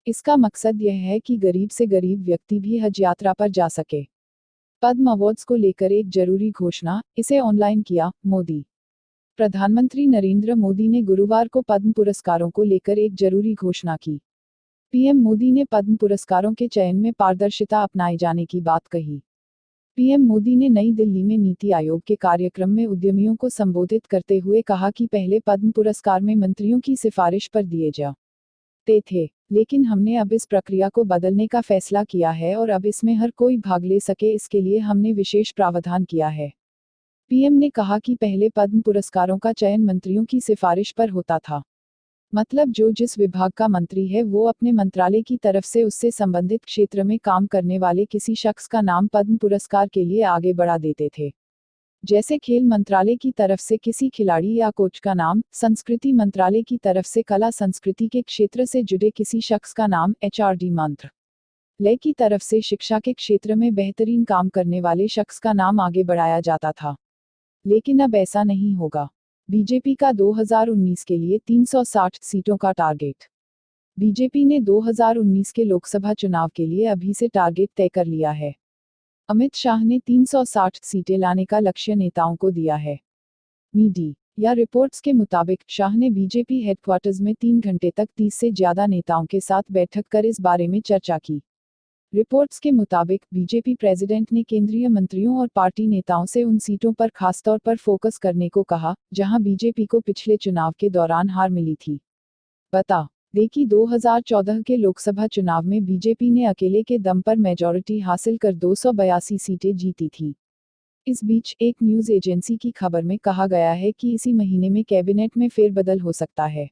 इसका मकसद यह है कि गरीब से गरीब व्यक्ति भी हज यात्रा पर जा सके। पद्म अवार्ड्स को लेकर एक जरूरी घोषणा, इसे ऑनलाइन किया मोदी। प्रधानमंत्री नरेंद्र मोदी ने गुरुवार को पद्म पुरस्कारों को लेकर एक जरूरी घोषणा की। पीएम मोदी ने पद्म पुरस्कारों के चयन में पारदर्शिता अपनाए जाने की बात कही। पीएम मोदी ने नई दिल्ली में नीति आयोग के कार्यक्रम में उद्यमियों को संबोधित करते हुए कहा कि पहले पद्म पुरस्कार में मंत्रियों की सिफारिश पर दिए जाते थे, लेकिन हमने अब इस प्रक्रिया को बदलने का फैसला किया है और अब इसमें हर कोई भाग ले सके, इसके लिए हमने विशेष प्रावधान किया है। पीएम ने कहा कि पहले पद्म पुरस्कारों का चयन मंत्रियों की सिफारिश पर होता था। मतलब जो जिस विभाग का मंत्री है वो अपने मंत्रालय की तरफ से उससे संबंधित क्षेत्र में काम करने वाले किसी शख्स का नाम पद्म पुरस्कार के लिए आगे बढ़ा देते थे। जैसे खेल मंत्रालय की तरफ से किसी खिलाड़ी या कोच का नाम, संस्कृति मंत्रालय की तरफ से कला संस्कृति के क्षेत्र से जुड़े किसी शख्स का नाम, एचआरडी मंत्रालय की तरफ से शिक्षा के क्षेत्र में बेहतरीन काम करने वाले शख्स का नाम आगे बढ़ाया जाता था। लेकिन अब ऐसा नहीं होगा। बीजेपी का 2019 के लिए 360 सीटों का टारगेट। बीजेपी ने 2019 के लोकसभा चुनाव के लिए अभी से टारगेट तय कर लिया है। अमित शाह ने 360 सीटें लाने का लक्ष्य नेताओं को दिया है। मीडिया रिपोर्ट्स के मुताबिक शाह ने बीजेपी हेडक्वार्टर्स में 3 घंटे तक 30 से ज्यादा नेताओं के साथ बैठक कर इस बारे में चर्चा की। रिपोर्ट्स के मुताबिक बीजेपी प्रेसिडेंट ने केंद्रीय मंत्रियों और पार्टी नेताओं से उन सीटों पर खासतौर पर फोकस करने को कहा जहां बीजेपी को पिछले चुनाव के दौरान हार मिली थी। बता दें कि 2014 के लोकसभा चुनाव में बीजेपी ने अकेले के दम पर मेजॉरिटी हासिल कर 282 सीटें जीती थी। इस बीच एक न्यूज एजेंसी की खबर में कहा गया है कि इसी महीने में कैबिनेट में फेरबदल हो सकता है।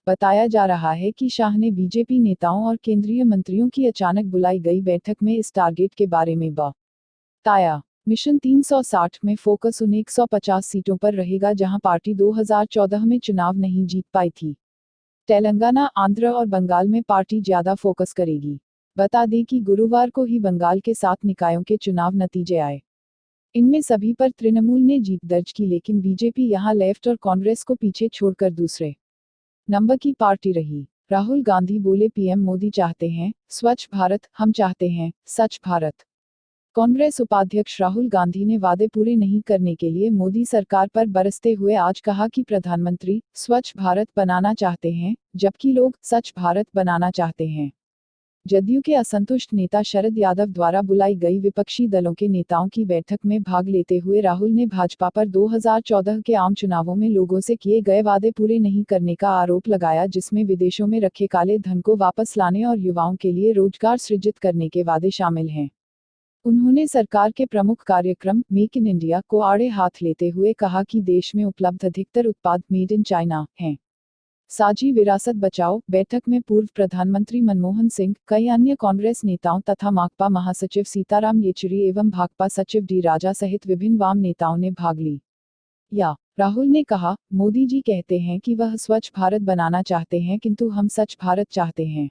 बताया जा रहा है कि शाह ने बीजेपी नेताओं और केंद्रीय मंत्रियों की अचानक बुलाई गई बैठक में इस टारगेट के बारे में बताया। मिशन 360 में फोकस उन 150 सीटों पर रहेगा जहां पार्टी 2014 में चुनाव नहीं जीत पाई थी। तेलंगाना, आंध्र और बंगाल में पार्टी ज्यादा फोकस करेगी। बता दें कि गुरुवार को ही बंगाल के 7 निकायों के चुनाव नतीजे आए। इनमें सभी पर तृणमूल ने जीत दर्ज की, लेकिन बीजेपी यहां लेफ्ट और कांग्रेस को पीछे छोड़कर दूसरे नंबर की पार्टी रही। राहुल गांधी बोले, पीएम मोदी चाहते हैं स्वच्छ भारत, हम चाहते हैं सच भारत। कांग्रेस उपाध्यक्ष राहुल गांधी ने वादे पूरे नहीं करने के लिए मोदी सरकार पर बरसते हुए आज कहा कि प्रधानमंत्री स्वच्छ भारत बनाना चाहते हैं, जबकि लोग सच भारत बनाना चाहते हैं। जदयू के असंतुष्ट नेता शरद यादव द्वारा बुलाई गई विपक्षी दलों के नेताओं की बैठक में भाग लेते हुए राहुल ने भाजपा पर 2014 के आम चुनावों में लोगों से किए गए वादे पूरे नहीं करने का आरोप लगाया, जिसमें विदेशों में रखे काले धन को वापस लाने और युवाओं के लिए रोजगार सृजित करने के वादे शामिल हैं। उन्होंने सरकार के प्रमुख कार्यक्रम मेक इन इंडिया को आड़े हाथ लेते हुए कहा कि देश में उपलब्ध अधिकतर उत्पाद मेड इन चाइना हैं। साझी विरासत बचाओ बैठक में पूर्व प्रधानमंत्री मनमोहन सिंह, कई अन्य कांग्रेस नेताओं तथा माकपा महासचिव सीताराम येचुरी एवं भाकपा सचिव डी राजा सहित विभिन्न वाम नेताओं ने भाग ली। राहुल ने कहा, मोदी जी कहते हैं कि वह स्वच्छ भारत बनाना चाहते हैं किंतु हम सच भारत चाहते हैं।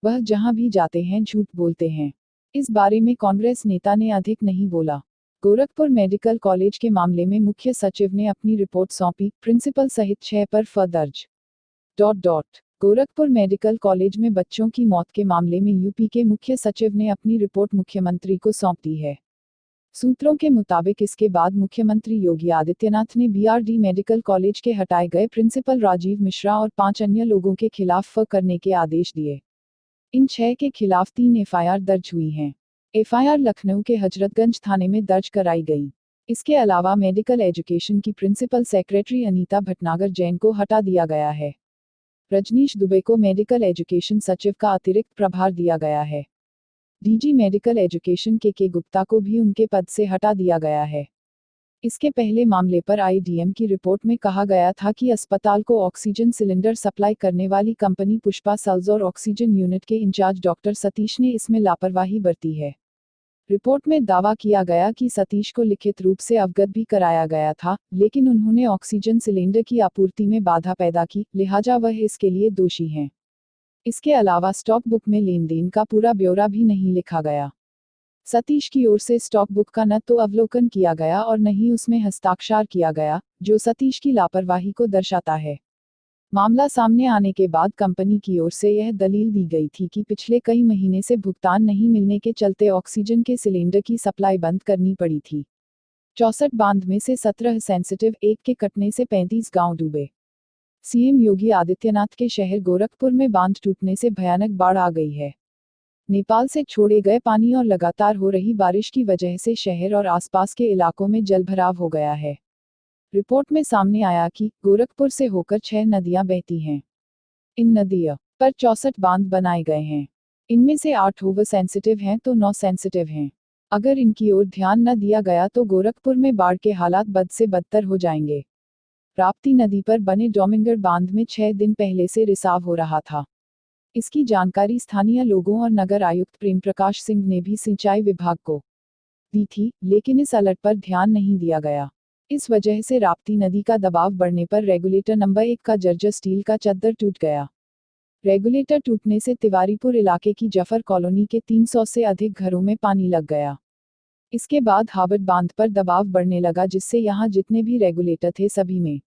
वह जहां भी जाते हैं झूठ बोलते हैं। इस बारे में कांग्रेस नेता ने अधिक नहीं बोला। गोरखपुर मेडिकल कॉलेज के मामले में मुख्य सचिव ने अपनी रिपोर्ट सौंपी, प्रिंसिपल सहित 6 पर दर्ज। गोरखपुर मेडिकल कॉलेज में बच्चों की मौत के मामले में यूपी के मुख्य सचिव ने अपनी रिपोर्ट मुख्यमंत्री को सौंप दी है। सूत्रों के मुताबिक इसके बाद मुख्यमंत्री योगी आदित्यनाथ ने बीआरडी मेडिकल कॉलेज के हटाए गए प्रिंसिपल राजीव मिश्रा और 5 अन्य लोगों के खिलाफ करने के आदेश दिए। इन 6 के खिलाफ 3 एफआईआर दर्ज हुई हैं। एफआईआर लखनऊ के हजरतगंज थाने में दर्ज कराई गई। इसके अलावा मेडिकल एजुकेशन की प्रिंसिपल सेक्रेटरी अनीता भटनागर जैन को हटा दिया गया है। रजनीश दुबे को मेडिकल एजुकेशन सचिव का अतिरिक्त प्रभार दिया गया है। डीजी मेडिकल एजुकेशन के गुप्ता को भी उनके पद से हटा दिया गया है। इसके पहले मामले पर आईडीएम की रिपोर्ट में कहा गया था कि अस्पताल को ऑक्सीजन सिलेंडर सप्लाई करने वाली कंपनी पुष्पा सेल्स और ऑक्सीजन यूनिट के इंचार्ज डॉक्टर सतीश ने इसमें लापरवाही बरती है। रिपोर्ट में दावा किया गया कि सतीश को लिखित रूप से अवगत भी कराया गया था, लेकिन उन्होंने ऑक्सीजन सिलेंडर की आपूर्ति में बाधा पैदा की, लिहाजा वह इसके लिए दोषी हैं। इसके अलावा स्टॉक बुक में लेन देन का पूरा ब्यौरा भी नहीं लिखा गया। सतीश की ओर से स्टॉक बुक का न तो अवलोकन किया गया और न ही उसमें हस्ताक्षर किया गया, जो सतीश की लापरवाही को दर्शाता है। मामला सामने आने के बाद कंपनी की ओर से यह दलील दी गई थी कि पिछले कई महीने से भुगतान नहीं मिलने के चलते ऑक्सीजन के सिलेंडर की सप्लाई बंद करनी पड़ी थी। 64 बांध में से 17 सेंसिटिव, 1 के कटने से 35 गांव डूबे। सीएम योगी आदित्यनाथ के शहर गोरखपुर में बांध टूटने से भयानक बाढ़ आ गई है। नेपाल से छोड़े गए पानी और लगातार हो रही बारिश की वजह से शहर और आसपास के इलाकों में जलभराव हो गया है। रिपोर्ट में सामने आया कि गोरखपुर से होकर 6 नदियां बहती हैं। इन नदियों पर 64 बांध बनाए गए हैं। इनमें से 8 ओवर सेंसिटिव हैं तो 9 सेंसिटिव हैं। अगर इनकी ओर ध्यान न दिया गया तो गोरखपुर में बाढ़ के हालात बद से बदतर हो जाएंगे। राप्ती नदी पर बने डोमिंगर बांध में 6 दिन पहले से रिसाव हो रहा था। इसकी जानकारी स्थानीय लोगों और नगर आयुक्त प्रेम प्रकाश सिंह ने भी सिंचाई विभाग को दी थी, लेकिन इस अलर्ट पर ध्यान नहीं दिया गया। इस वजह से राप्ती नदी का दबाव बढ़ने पर रेगुलेटर नंबर 1 का जर्जर स्टील का चद्दर टूट गया। रेगुलेटर टूटने से तिवारीपुर इलाके की जफर कॉलोनी के 300 से अधिक घरों में पानी लग गया। इसके बाद हावड़ बांध पर दबाव बढ़ने लगा, जिससे यहां जितने भी रेगुलेटर थे सभी में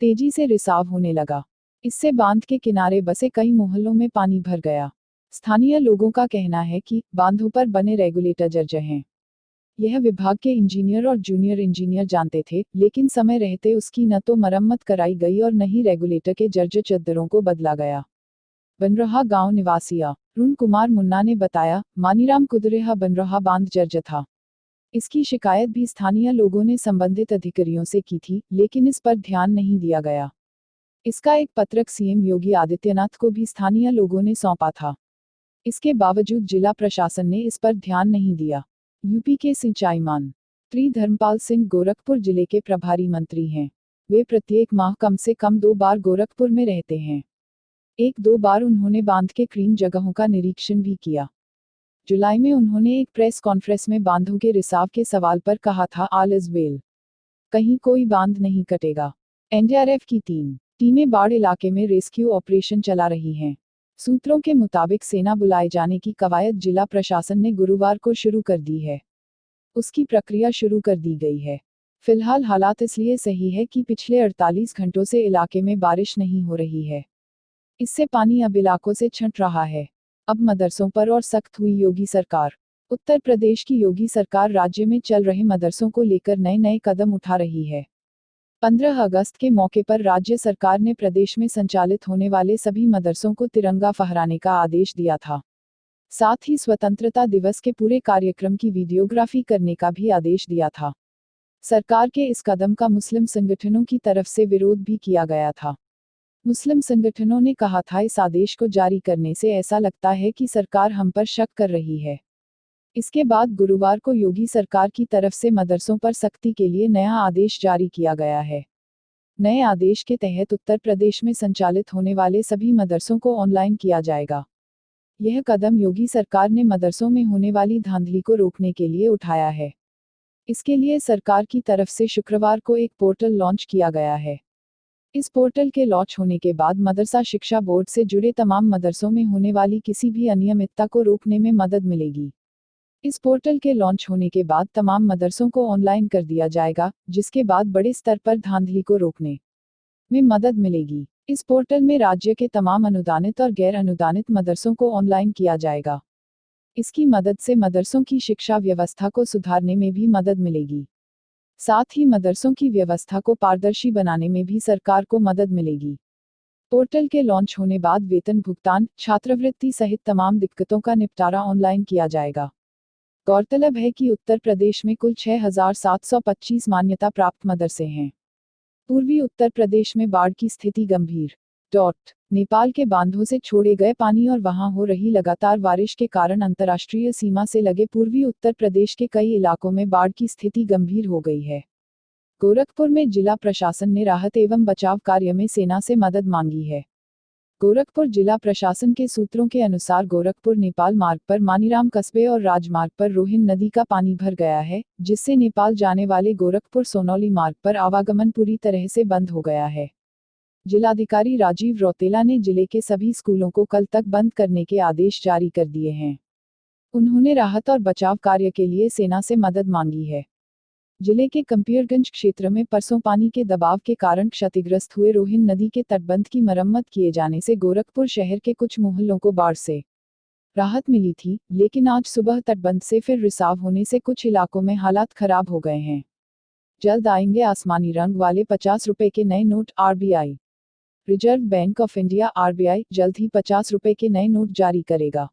तेजी से रिसाव होने लगा। इससे बांध के किनारे बसे कई मोहल्लों में पानी भर गया। स्थानीय लोगों का कहना है कि बांधों पर बने रेगुलेटर जर्जर हैं। यह विभाग के इंजीनियर और जूनियर इंजीनियर जानते थे, लेकिन समय रहते उसकी न तो मरम्मत कराई गई और न ही रेगुलेटर के जर्जर चद्दरों को बदला गया। बनरहा गांव निवासी अरुण कुमार मुन्ना ने बताया, मानीराम कुदरेहा बनरहा बांध जर्जर था। इसकी शिकायत भी स्थानीय लोगों ने संबंधित अधिकारियों से की थी, लेकिन इस पर ध्यान नहीं दिया गया। इसका एक पत्रक सीएम योगी आदित्यनाथ को भी स्थानीय लोगों ने सौंपा था। इसके बावजूद जिला प्रशासन ने इस पर ध्यान नहीं दिया। यूपी के सिंचाई मंत्री धर्मपाल सिंह गोरखपुर जिले के प्रभारी मंत्री हैं। वे प्रत्येक माह कम से कम 2 बार गोरखपुर में रहते हैं। 1-2 बार उन्होंने बांध के क्रीम जगहों का निरीक्षण भी किया। जुलाई में उन्होंने एक प्रेस कॉन्फ्रेंस में बांधों के रिसाव के सवाल पर कहा था, ऑल इज वेल, कहीं कोई बांध नहीं कटेगा। एनडीआरएफ की 3 टीमें बाढ़ इलाके में रेस्क्यू ऑपरेशन चला रही हैं। सूत्रों के मुताबिक सेना बुलाए जाने की कवायद जिला प्रशासन ने गुरुवार को शुरू कर दी है। उसकी प्रक्रिया शुरू कर दी गई है। फिलहाल हालात इसलिए सही है कि पिछले 48 घंटों से इलाके में बारिश नहीं हो रही है। इससे पानी अब इलाकों से छंट रहा है। अब मदरसों पर और सख्त हुई योगी सरकार। उत्तर प्रदेश की योगी सरकार राज्य में चल रहे मदरसों को लेकर नए नए कदम उठा रही है। 15 अगस्त के मौके पर राज्य सरकार ने प्रदेश में संचालित होने वाले सभी मदरसों को तिरंगा फहराने का आदेश दिया था। साथ ही स्वतंत्रता दिवस के पूरे कार्यक्रम की वीडियोग्राफी करने का भी आदेश दिया था। सरकार के इस कदम का मुस्लिम संगठनों की तरफ से विरोध भी किया गया था। मुस्लिम संगठनों ने कहा था, इस आदेश को जारी करने से ऐसा लगता है कि सरकार हम पर शक कर रही है। इसके बाद गुरुवार को योगी सरकार की तरफ से मदरसों पर सख्ती के लिए नया आदेश जारी किया गया है। नए आदेश के तहत उत्तर प्रदेश में संचालित होने वाले सभी मदरसों को ऑनलाइन किया जाएगा। यह कदम योगी सरकार ने मदरसों में होने वाली धांधली को रोकने के लिए उठाया है। इसके लिए सरकार की तरफ से शुक्रवार को एक पोर्टल लॉन्च किया गया है। इस पोर्टल के लॉन्च होने के बाद मदरसा शिक्षा बोर्ड से जुड़े तमाम मदरसों में होने वाली किसी भी अनियमितता को रोकने में मदद मिलेगी। इस पोर्टल के लॉन्च होने के बाद तमाम मदरसों को ऑनलाइन कर दिया जाएगा, जिसके बाद बड़े स्तर पर धांधली को रोकने में मदद मिलेगी। इस पोर्टल में राज्य के तमाम अनुदानित और गैर अनुदानित मदरसों को ऑनलाइन किया जाएगा। इसकी मदद से मदरसों की शिक्षा व्यवस्था को सुधारने में भी मदद मिलेगी। साथ ही मदरसों की व्यवस्था को पारदर्शी बनाने में भी सरकार को मदद मिलेगी। पोर्टल के लॉन्च होने बाद वेतन भुगतान, छात्रवृत्ति सहित तमाम दिक्कतों का निपटारा ऑनलाइन किया जाएगा। गौरतलब है कि उत्तर प्रदेश में कुल 6,725 मान्यता प्राप्त मदरसे हैं। पूर्वी उत्तर प्रदेश में बाढ़ की स्थिति गंभीर। नेपाल के बांधों से छोड़े गए पानी और वहां हो रही लगातार बारिश के कारण अंतर्राष्ट्रीय सीमा से लगे पूर्वी उत्तर प्रदेश के कई इलाकों में बाढ़ की स्थिति गंभीर हो गई है। गोरखपुर में जिला प्रशासन ने राहत एवं बचाव कार्य में सेना से मदद मांगी है। गोरखपुर जिला प्रशासन के सूत्रों के अनुसार गोरखपुर नेपाल मार्ग पर मानीराम कस्बे और राजमार्ग पर रोहिन नदी का पानी भर गया है, जिससे नेपाल जाने वाले गोरखपुर सोनौली मार्ग पर आवागमन पूरी तरह से बंद हो गया है। जिलाधिकारी राजीव रौतेला ने जिले के सभी स्कूलों को कल तक बंद करने के आदेश जारी कर दिए हैं। उन्होंने राहत और बचाव कार्य के लिए सेना से मदद मांगी है। जिले के कंपियरगंज क्षेत्र में परसों पानी के दबाव के कारण क्षतिग्रस्त हुए रोहिन नदी के तटबंध की मरम्मत किए जाने से गोरखपुर शहर के कुछ मोहल्लों को बाढ़ से राहत मिली थी, लेकिन आज सुबह तटबंध से फिर रिसाव होने से कुछ इलाकों में हालात खराब हो गए हैं। जल्द आएंगे आसमानी रंग वाले 50 रुपए के नए note. RBI reserve bank of India RBI जल्द ही 50 रुपए के नए नोट जारी करेगा।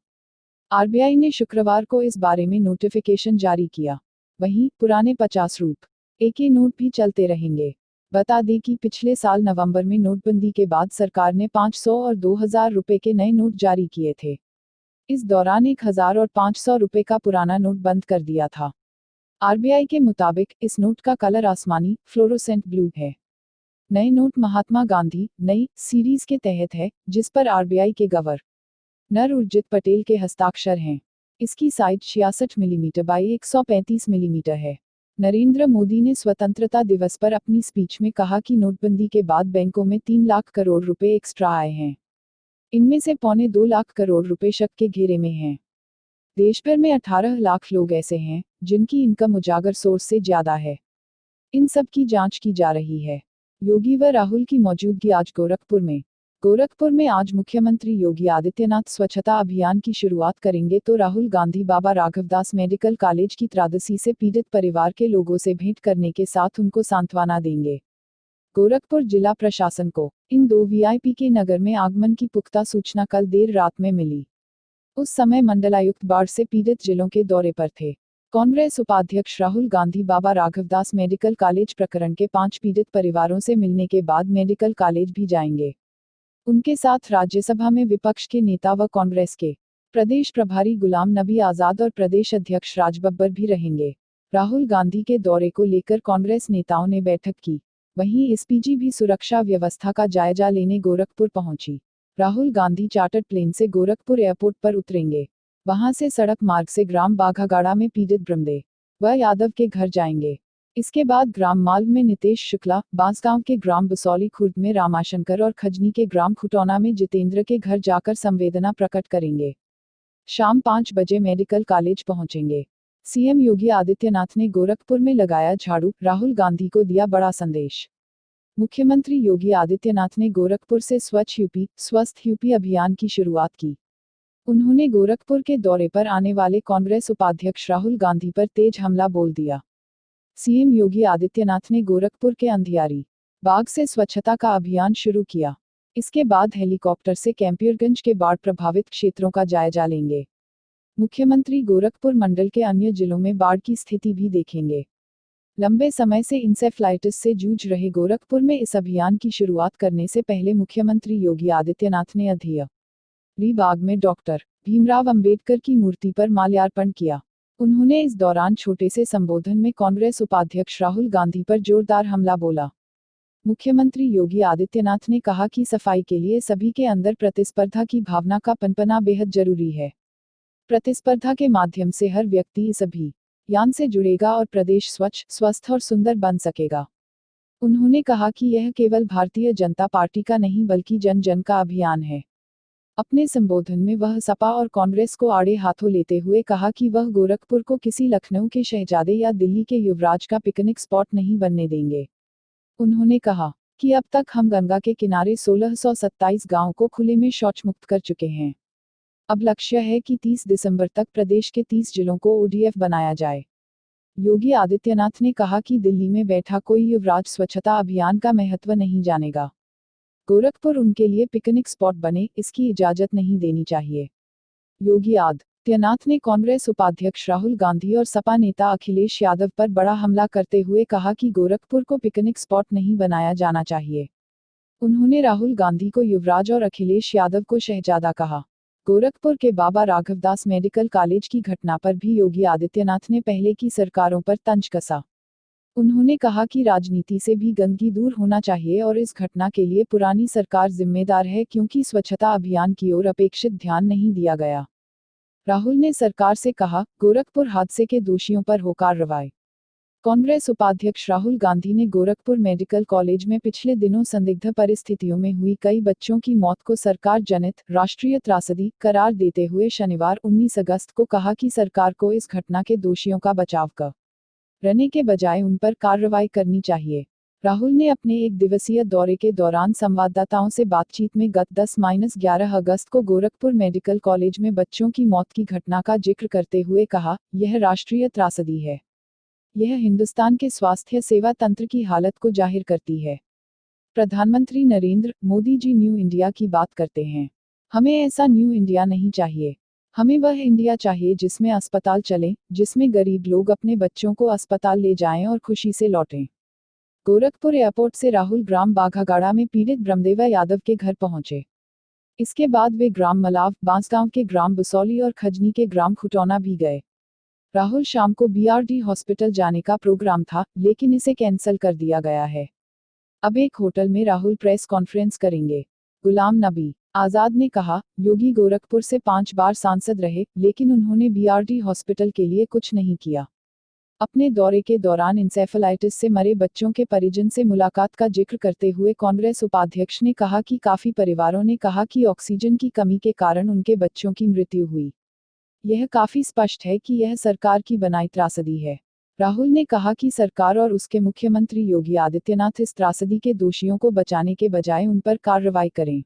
आरबीआई ने शुक्रवार को इस बारे में नोटिफिकेशन जारी किया। वहीं पुराने 50 रुपए के नोट भी चलते रहेंगे। बता दें कि पिछले साल नवंबर में नोटबंदी के बाद सरकार ने 500 और 2000 रुपए के नए नोट जारी किए थे। इस दौरान 1000 और 500 रुपए का पुराना नोट बंद कर दिया था। आरबीआई के मुताबिक इस नोट का कलर आसमानी फ्लोरोसेंट ब्लू है। नए नोट महात्मा गांधी नई सीरीज के तहत है, जिस पर आरबीआई के गवर्नर उर्जित पटेल के हस्ताक्षर हैं। इसकी साइज 66 मिलीमीटर बाई 135 मिलीमीटर है। नरेंद्र मोदी ने स्वतंत्रता दिवस पर अपनी स्पीच में कहा कि नोटबंदी के बाद बैंकों में 3 लाख करोड़ रुपए एक्स्ट्रा आए हैं। इनमें से 2.25 लाख करोड़ रुपए शक के घेरे में हैं। देश भर में 18 लाख लोग ऐसे हैं जिनकी इनकम उजागर सोर्स से ज्यादा है। इन सब की जांच की जा रही है। योगी व राहुल की मौजूदगी आज गोरखपुर में आज मुख्यमंत्री योगी आदित्यनाथ स्वच्छता अभियान की शुरुआत करेंगे तो राहुल गांधी बाबा राघवदास मेडिकल कॉलेज की त्रासदी से पीड़ित परिवार के लोगों से भेंट करने के साथ उनको सांत्वना देंगे। गोरखपुर जिला प्रशासन को इन 2 वीआईपी के नगर में आगमन की पुख्ता सूचना कल देर रात में मिली। उस समय मंडलायुक्त बाढ़ से पीड़ित जिलों के दौरे पर थे। कांग्रेस उपाध्यक्ष राहुल गांधी बाबा राघवदास मेडिकल कॉलेज प्रकरण के 5 पीड़ित परिवारों से मिलने के बाद मेडिकल कॉलेज भी जाएंगे। उनके साथ राज्यसभा में विपक्ष के नेता व कांग्रेस के प्रदेश प्रभारी गुलाम नबी आजाद और प्रदेश अध्यक्ष राज बब्बर भी रहेंगे। राहुल गांधी के दौरे को लेकर कांग्रेस नेताओं ने बैठक की। वहीं एसपीजी भी सुरक्षा व्यवस्था का जायजा लेने गोरखपुर पहुंची। राहुल गांधी चार्टर्ड प्लेन से गोरखपुर एयरपोर्ट पर उतरेंगे। वहां से सड़क मार्ग से ग्राम बाघागाड़ा में पीड़ित ब्रह्मदेव व यादव के घर जाएंगे। इसके बाद ग्राम मालव में नितेश शुक्ला, बांसगांव के ग्राम बसौली खुर्द में रामाशंकर और खजनी के ग्राम खुटौना में जितेंद्र के घर जाकर संवेदना प्रकट करेंगे। शाम 5 बजे मेडिकल कॉलेज पहुंचेंगे। सीएम योगी आदित्यनाथ ने गोरखपुर में लगाया झाड़ू, राहुल गांधी को दिया बड़ा संदेश। मुख्यमंत्री योगी आदित्यनाथ ने गोरखपुर से स्वच्छ यूपी, स्वस्थ यूपी अभियान की शुरुआत की। उन्होंने गोरखपुर के दौरे पर आने वाले कांग्रेस उपाध्यक्ष राहुल गांधी पर तेज हमला बोल दिया। सीएम योगी आदित्यनाथ ने गोरखपुर के अंधियारी बाग से स्वच्छता का अभियान शुरू किया। इसके बाद हेलीकॉप्टर से कैंपियरगंज के बाढ़ प्रभावित क्षेत्रों का जायजा लेंगे। मुख्यमंत्री गोरखपुर मंडल के अन्य जिलों में बाढ़ की स्थिति भी देखेंगे। लंबे समय से इंसेफ्लाइटिस से जूझ रहे गोरखपुर में इस अभियान की शुरुआत करने से पहले मुख्यमंत्री योगी आदित्यनाथ ने अंधियारी बाग में डॉक्टर भीमराव अंबेडकर की मूर्ति पर माल्यार्पण किया। उन्होंने इस दौरान छोटे से संबोधन में कांग्रेस उपाध्यक्ष राहुल गांधी पर जोरदार हमला बोला। मुख्यमंत्री योगी आदित्यनाथ ने कहा कि सफाई के लिए सभी के अंदर प्रतिस्पर्धा की भावना का पनपना बेहद जरूरी है। प्रतिस्पर्धा के माध्यम से हर व्यक्ति इस अभियान से जुड़ेगा और प्रदेश स्वच्छ, स्वस्थ और सुंदर बन सकेगा। उन्होंने कहा कि यह केवल भारतीय जनता पार्टी का नहीं बल्कि जन जन का अभियान है। अपने संबोधन में वह सपा और कांग्रेस को आड़े हाथों लेते हुए कहा कि वह गोरखपुर को किसी लखनऊ के शहजादे या दिल्ली के युवराज का पिकनिक स्पॉट नहीं बनने देंगे। उन्होंने कहा कि अब तक हम गंगा के किनारे 1627 गांवों को खुले में शौच मुक्त कर चुके हैं। अब लक्ष्य है कि 30 दिसंबर तक प्रदेश के 30 जिलों को ओडीएफ बनाया जाए। योगी आदित्यनाथ ने कहा कि दिल्ली में बैठा कोई युवराज स्वच्छता अभियान का महत्व नहीं जानेगा। गोरखपुर उनके लिए पिकनिक स्पॉट बने, इसकी इजाजत नहीं देनी चाहिए। योगी आदित्यनाथ ने कांग्रेस उपाध्यक्ष राहुल गांधी और सपा नेता अखिलेश यादव पर बड़ा हमला करते हुए कहा कि गोरखपुर को पिकनिक स्पॉट नहीं बनाया जाना चाहिए। उन्होंने राहुल गांधी को युवराज और अखिलेश यादव को शहजादा कहा। गोरखपुर के बाबा राघवदास मेडिकल कॉलेज की घटना पर भी योगी आदित्यनाथ ने पहले की सरकारों पर तंज कसा। उन्होंने कहा कि राजनीति से भी गंदगी दूर होना चाहिए और इस घटना के लिए पुरानी सरकार जिम्मेदार है क्योंकि स्वच्छता अभियान की ओर अपेक्षित ध्यान नहीं दिया गया। राहुल ने सरकार से कहा, गोरखपुर हादसे के दोषियों पर हो कार्रवाई। कांग्रेस उपाध्यक्ष राहुल गांधी ने गोरखपुर मेडिकल कॉलेज में पिछले दिनों संदिग्ध परिस्थितियों में हुई कई बच्चों की मौत को सरकार जनित राष्ट्रीय त्रासदी करार देते हुए शनिवार 19 अगस्त को कहा कि सरकार को इस घटना के दोषियों का बचाव करने के बजाय उन पर कार्रवाई करनी चाहिए। राहुल ने अपने एक दिवसीय दौरे के दौरान संवाददाताओं से बातचीत में गत 10-11 अगस्त को गोरखपुर मेडिकल कॉलेज में बच्चों की मौत की घटना का जिक्र करते हुए कहा, यह राष्ट्रीय त्रासदी है। यह हिंदुस्तान के स्वास्थ्य सेवा तंत्र की हालत को जाहिर करती है। प्रधानमंत्री नरेंद्र मोदी जी न्यू इंडिया की बात करते हैं। हमें ऐसा न्यू इंडिया नहीं चाहिए। हमें वह इंडिया चाहिए जिसमें अस्पताल चलें, जिसमें गरीब लोग अपने बच्चों को अस्पताल ले जाएं और खुशी से लौटें। गोरखपुर एयरपोर्ट से राहुल ग्राम बाघागाड़ा में पीड़ित ब्रह्मदेवा यादव के घर पहुंचे। इसके बाद वे ग्राम मलाव, बांसगांव के ग्राम बसौली और खजनी के ग्राम खुटौना भी गए। राहुल शाम को बीआरडी हॉस्पिटल जाने का प्रोग्राम था, लेकिन इसे कैंसिल कर दिया गया है। अब एक होटल में राहुल प्रेस कॉन्फ्रेंस करेंगे। गुलाम नबी आजाद ने कहा, योगी गोरखपुर से 5 बार सांसद रहे, लेकिन उन्होंने बीआरडी हॉस्पिटल के लिए कुछ नहीं किया। अपने दौरे के दौरान इंसेफेलाइटिस से मरे बच्चों के परिजन से मुलाकात का जिक्र करते हुए कांग्रेस उपाध्यक्ष ने कहा कि काफी परिवारों ने कहा कि ऑक्सीजन की कमी के कारण उनके बच्चों की मृत्यु हुई। यह काफी स्पष्ट है कि यह सरकार की बनाई त्रासदी है। राहुल ने कहा कि सरकार और उसके मुख्यमंत्री योगी आदित्यनाथ इस त्रासदी के दोषियों को बचाने के बजाय उन पर कार्रवाई करें।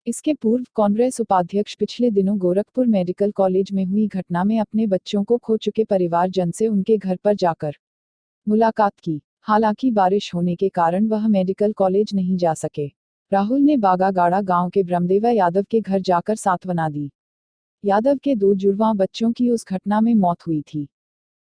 इसके पूर्व कांग्रेस उपाध्यक्ष पिछले दिनों गोरखपुर मेडिकल कॉलेज में हुई घटना में अपने बच्चों को खो चुके परिवारजन से उनके घर पर जाकर मुलाकात की। हालांकि बारिश होने के कारण वह मेडिकल कॉलेज नहीं जा सके। राहुल ने बागागाड़ा गांव के ब्रह्मदेवा यादव के घर जाकर सांत्वना दी। यादव के 2 जुड़वां बच्चों की उस घटना में मौत हुई थी।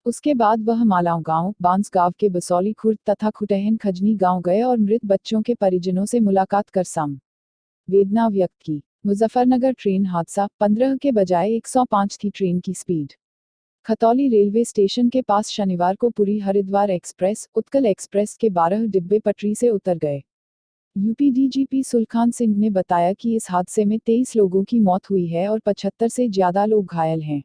उसके बाद वह मालाव गांव, बांसगांव के बसौली खुर्द तथा खुटहन खजनी गांव गए और मृत बच्चों के परिजनों से मुलाकात कर संवेदना व्यक्त की। मुजफ्फरनगर ट्रेन हादसा, 15 के बजाय 105 थी ट्रेन की स्पीड। खतौली रेलवे स्टेशन के पास शनिवार को पुरी हरिद्वार एक्सप्रेस, उत्कल एक्सप्रेस के 12 डिब्बे पटरी से उतर गए। यूपी डीजीपी सुलखान सिंह ने बताया कि इस हादसे में 23 लोगों की मौत हुई है और 75 से ज्यादा लोग घायल हैं।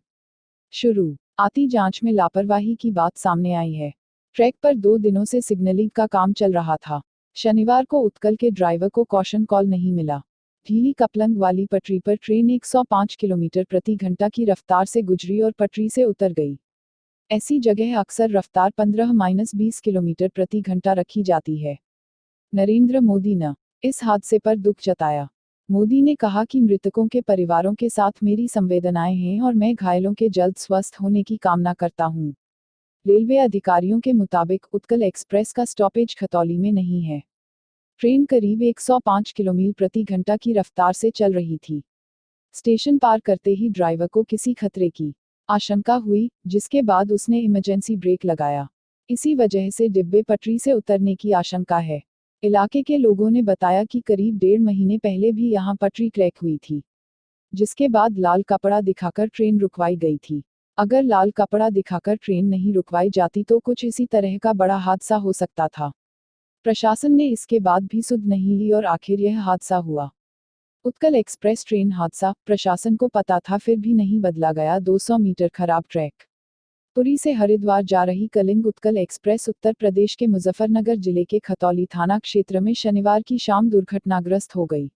शुरुआती जांच में लापरवाही की बात सामने आई है। ट्रैक पर 2 दिनों से सिग्नलिंग का काम चल रहा था। शनिवार को उत्कल के ड्राइवर को कॉशन कॉल नहीं मिला। ढीली कपलंग वाली पटरी पर ट्रेन 105 किलोमीटर प्रति घंटा की रफ्तार से गुजरी और पटरी से उतर गई। ऐसी जगह अक्सर रफ्तार 15-20 किलोमीटर प्रति घंटा रखी जाती है। नरेंद्र मोदी ने इस हादसे पर दुख जताया। मोदी ने कहा कि मृतकों के परिवारों के साथ मेरी संवेदनाएं हैं और मैं घायलों के जल्द स्वस्थ होने की कामना करता हूं। रेलवे अधिकारियों के मुताबिक उत्कल एक्सप्रेस का स्टॉपेज खतौली में नहीं है। ट्रेन करीब 105 किलोमीटर प्रति घंटा की रफ्तार से चल रही थी। स्टेशन पार करते ही ड्राइवर को किसी खतरे की आशंका हुई, जिसके बाद उसने इमरजेंसी ब्रेक लगाया। इसी वजह से डिब्बे पटरी से उतरने की आशंका है। इलाके के लोगों ने बताया कि करीब 1.5 महीने पहले भी यहां पटरी क्रैक हुई थी, जिसके बाद लाल कपड़ा दिखाकर ट्रेन रुकवाई गई थी। अगर लाल कपड़ा दिखाकर ट्रेन नहीं रुकवाई जाती तो कुछ इसी तरह का बड़ा हादसा हो सकता था। प्रशासन ने इसके बाद भी सुध नहीं ली और आखिर यह हादसा हुआ। उत्कल एक्सप्रेस ट्रेन हादसा, प्रशासन को पता था फिर भी नहीं बदला गया 200 मीटर खराब ट्रैक। पुरी से हरिद्वार जा रही कलिंग उत्कल एक्सप्रेस उत्तर प्रदेश के मुजफ्फरनगर जिले के खतौली थाना क्षेत्र में शनिवार की शाम दुर्घटनाग्रस्त हो गई।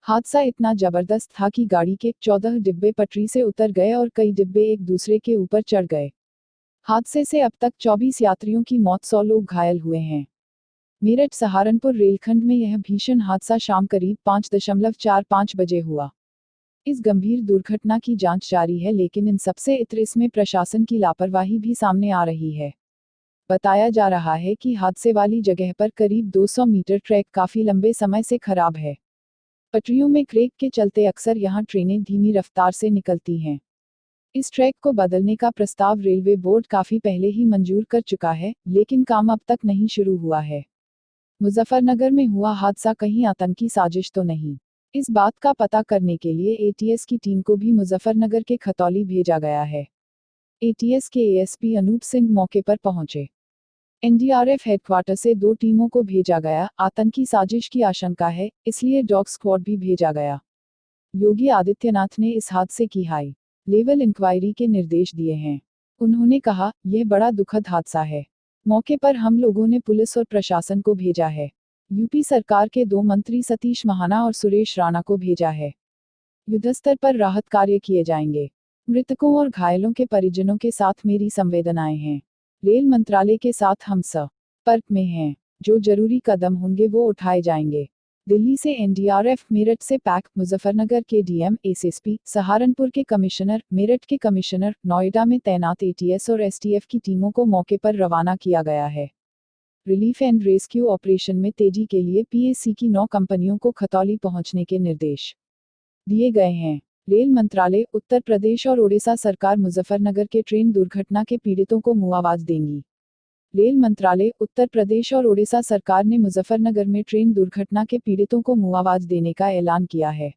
हादसा इतना जबरदस्त था कि गाड़ी के 14 डिब्बे पटरी से उतर गए और कई डिब्बे एक दूसरे के ऊपर चढ़ गए। हादसे से अब तक 24 यात्रियों की मौत, 100 लोग घायल हुए हैं। मेरठ सहारनपुर रेलखंड में यह भीषण हादसा शाम करीब 5:45 बजे हुआ। इस गंभीर दुर्घटना की जांच जारी है, लेकिन इन सबसे इतर इसमें प्रशासन की लापरवाही भी सामने आ रही है। बताया जा रहा है कि हादसे वाली जगह पर करीब 200 मीटर ट्रैक काफी लंबे समय से खराब है। पटरियों में क्रैक के चलते अक्सर यहां ट्रेनें धीमी रफ्तार से निकलती हैं। इस ट्रैक को बदलने का प्रस्ताव रेलवे बोर्ड काफी पहले ही मंजूर कर चुका है, लेकिन काम अब तक नहीं शुरू हुआ है। मुजफ्फरनगर में हुआ हादसा कहीं आतंकी साजिश तो नहीं? इस बात का पता करने के लिए एटीएस की टीम को भी मुजफ्फरनगर के खतौली भेजा गया है। एटीएस के एएसपी अनूप सिंह मौके पर पहुंचे। एनडीआरएफ हेडक्वार्टर से 2 टीमों को भेजा गया। आतंकी साजिश की आशंका है, इसलिए डॉग स्क्वाड भी भेजा गया। योगी आदित्यनाथ ने इस हादसे की हाई लेवल इंक्वायरी के निर्देश दिए हैं। उन्होंने कहा, यह बड़ा दुखद हादसा है। मौके पर हम लोगों ने पुलिस और प्रशासन को भेजा है। यूपी सरकार के 2 मंत्री सतीश महाना और सुरेश राणा को भेजा है। युद्धस्तर पर राहत कार्य किए जाएंगे। मृतकों और घायलों के परिजनों के साथ मेरी संवेदनाएं हैं। रेल मंत्रालय के साथ हम संपर्क में हैं। जो जरूरी कदम होंगे वो उठाए जाएंगे। दिल्ली से एनडीआरएफ, मेरठ से पैक, मुजफ्फरनगर के डीएम, एसएसपी, सहारनपुर के कमिश्नर, मेरठ के कमिश्नर, नोएडा में तैनात एटीएस और एसटीएफ की टीमों को मौके पर रवाना किया गया है। रिलीफ एंड रेस्क्यू ऑपरेशन में तेजी के लिए पीएसी की 9 कंपनियों को खतौली पहुंचने के निर्देश दिए गए हैं। रेल मंत्रालय, उत्तर प्रदेश और ओडिशा सरकार मुजफ्फरनगर के ट्रेन दुर्घटना के पीड़ितों को मुआवजा देंगी। रेल मंत्रालय, उत्तर प्रदेश और ओडिशा सरकार ने मुजफ्फरनगर में ट्रेन दुर्घटना के पीड़ितों को मुआवजा देने का ऐलान किया है।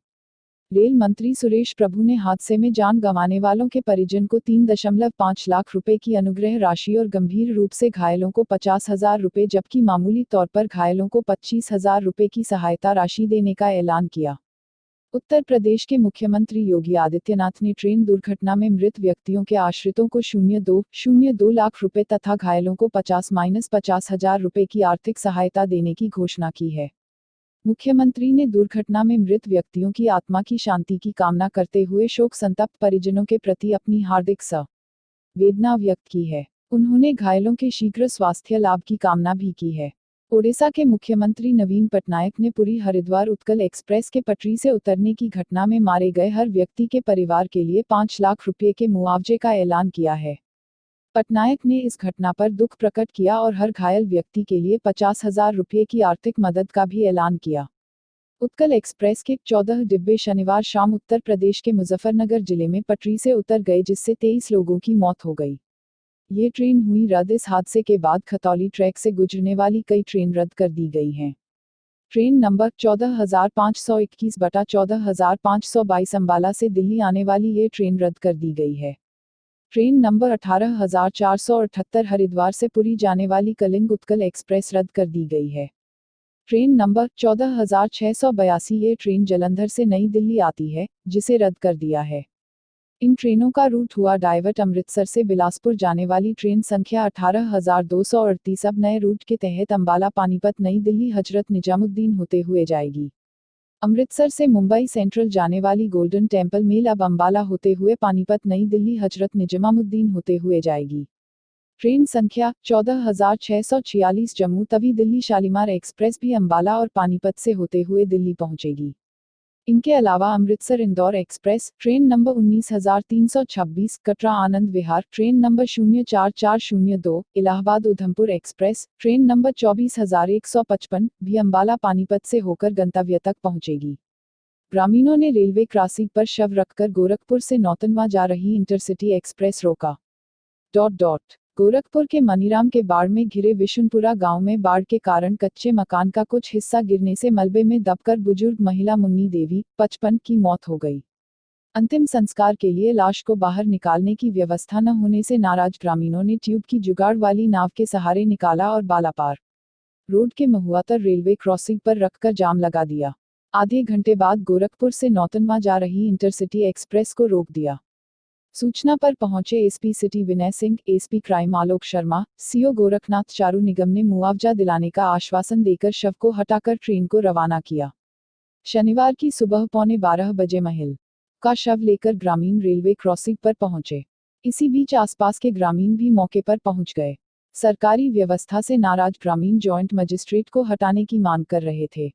रेल मंत्री सुरेश प्रभु ने हादसे में जान गंवाने वालों के परिजन को 3.5 लाख रुपए की अनुग्रह राशि और गंभीर रूप से घायलों को 50,000 रुपए जबकि मामूली तौर पर घायलों को 25,000 रुपए की सहायता राशि देने का ऐलान किया। उत्तर प्रदेश के मुख्यमंत्री योगी आदित्यनाथ ने ट्रेन दुर्घटना में मृत व्यक्तियों के आश्रितों को 0.02 लाख रुपए तथा घायलों को 50,000 रुपए की आर्थिक सहायता देने की घोषणा की है। मुख्यमंत्री ने दुर्घटना में मृत व्यक्तियों की आत्मा की शांति की कामना करते हुए शोक संतप्त परिजनों के प्रति अपनी हार्दिक संवेदना व्यक्त की है। उन्होंने घायलों के शीघ्र स्वास्थ्य लाभ की कामना भी की है। ओडिशा के मुख्यमंत्री नवीन पटनायक ने पुरी हरिद्वार उत्कल एक्सप्रेस के पटरी से उतरने की घटना में मारे गए हर व्यक्ति के परिवार के लिए 5 लाख रुपये के मुआवजे का ऐलान किया है। पटनायक ने इस घटना पर दुख प्रकट किया और हर घायल व्यक्ति के लिए 50,000 रुपये की आर्थिक मदद का भी ऐलान किया। उत्कल एक्सप्रेस के 14 डिब्बे शनिवार शाम उत्तर प्रदेश के मुजफ्फरनगर जिले में पटरी से उतर गए, जिससे 23 लोगों की मौत हो गई। ये ट्रेन हुई रद्द। इस हादसे के बाद खतौली ट्रैक से गुजरने वाली कई ट्रेन रद्द कर दी गई हैं। ट्रेन नंबर 14,521/14522 अंबाला से दिल्ली आने वाली ये ट्रेन रद्द कर दी गई है। ट्रेन नंबर 18,478 हरिद्वार से पुरी जाने वाली कलिंग उत्कल एक्सप्रेस रद्द कर दी गई है। ट्रेन नंबर 14,682 ये ट्रेन जलंधर से नई दिल्ली आती है, जिसे रद्द कर दिया है। इन ट्रेनों का रूट हुआ डाइवर्ट। अमृतसर से बिलासपुर जाने वाली ट्रेन संख्या 18,238 अब नए रूट के तहत अंबाला, पानीपत, नई दिल्ली, हजरत निजामुद्दीन होते हुए जाएगी। अमृतसर से मुंबई सेंट्रल जाने वाली गोल्डन टेम्पल मेल अब अंबाला होते हुए पानीपत, नई दिल्ली, हजरत निजामुद्दीन होते हुए जाएगी। ट्रेन संख्या 14,646 जम्मू तवी दिल्ली शालीमार एक्सप्रेस भी अंबाला और पानीपत से होते हुए दिल्ली पहुंचेगी। इनके अलावा Amritsar Indore express, train number 19,326 Katra Anand Vihar, train number 04402 Allahabad Udhampur express, train number 24,155 भी अंबाला पानीपत से होकर गंतव्य तक पहुंचेगी। ग्रामीणों ने रेलवे क्रॉसिंग पर शव रखकर गोरखपुर से नौतनवा जा रही इंटरसिटी एक्सप्रेस रोका। गोरखपुर के मनीराम के बाढ़ में घिरे विशुनपुरा गांव में बाढ़ के कारण कच्चे मकान का कुछ हिस्सा गिरने से मलबे में दबकर बुजुर्ग महिला मुन्नी देवी 55 की मौत हो गई। अंतिम संस्कार के लिए लाश को बाहर निकालने की व्यवस्था न होने से नाराज ग्रामीणों ने ट्यूब की जुगाड़ वाली नाव के सहारे निकाला और बाला पार। रोड के महुआतर रेलवे क्रॉसिंग पर रखकर जाम लगा दिया। आधे घंटे बाद गोरखपुर से नौतनवा जा रही इंटरसिटी एक्सप्रेस को रोक दिया। सूचना पर पहुंचे SP city Vinay Singh, SP crime Alok Sharma, CO Gorakhnath Charu निगम ने मुआवजा दिलाने का आश्वासन देकर शव को हटाकर ट्रेन को रवाना किया। शनिवार की सुबह 11:15 बजे महिल का शव लेकर ग्रामीण रेलवे क्रॉसिंग पर पहुंचे। इसी बीच आसपास के ग्रामीण भी मौके पर पहुंच गए। सरकारी व्यवस्था से नाराज ग्रामीण जॉइंट मजिस्ट्रेट को हटाने की मांग कर रहे थे।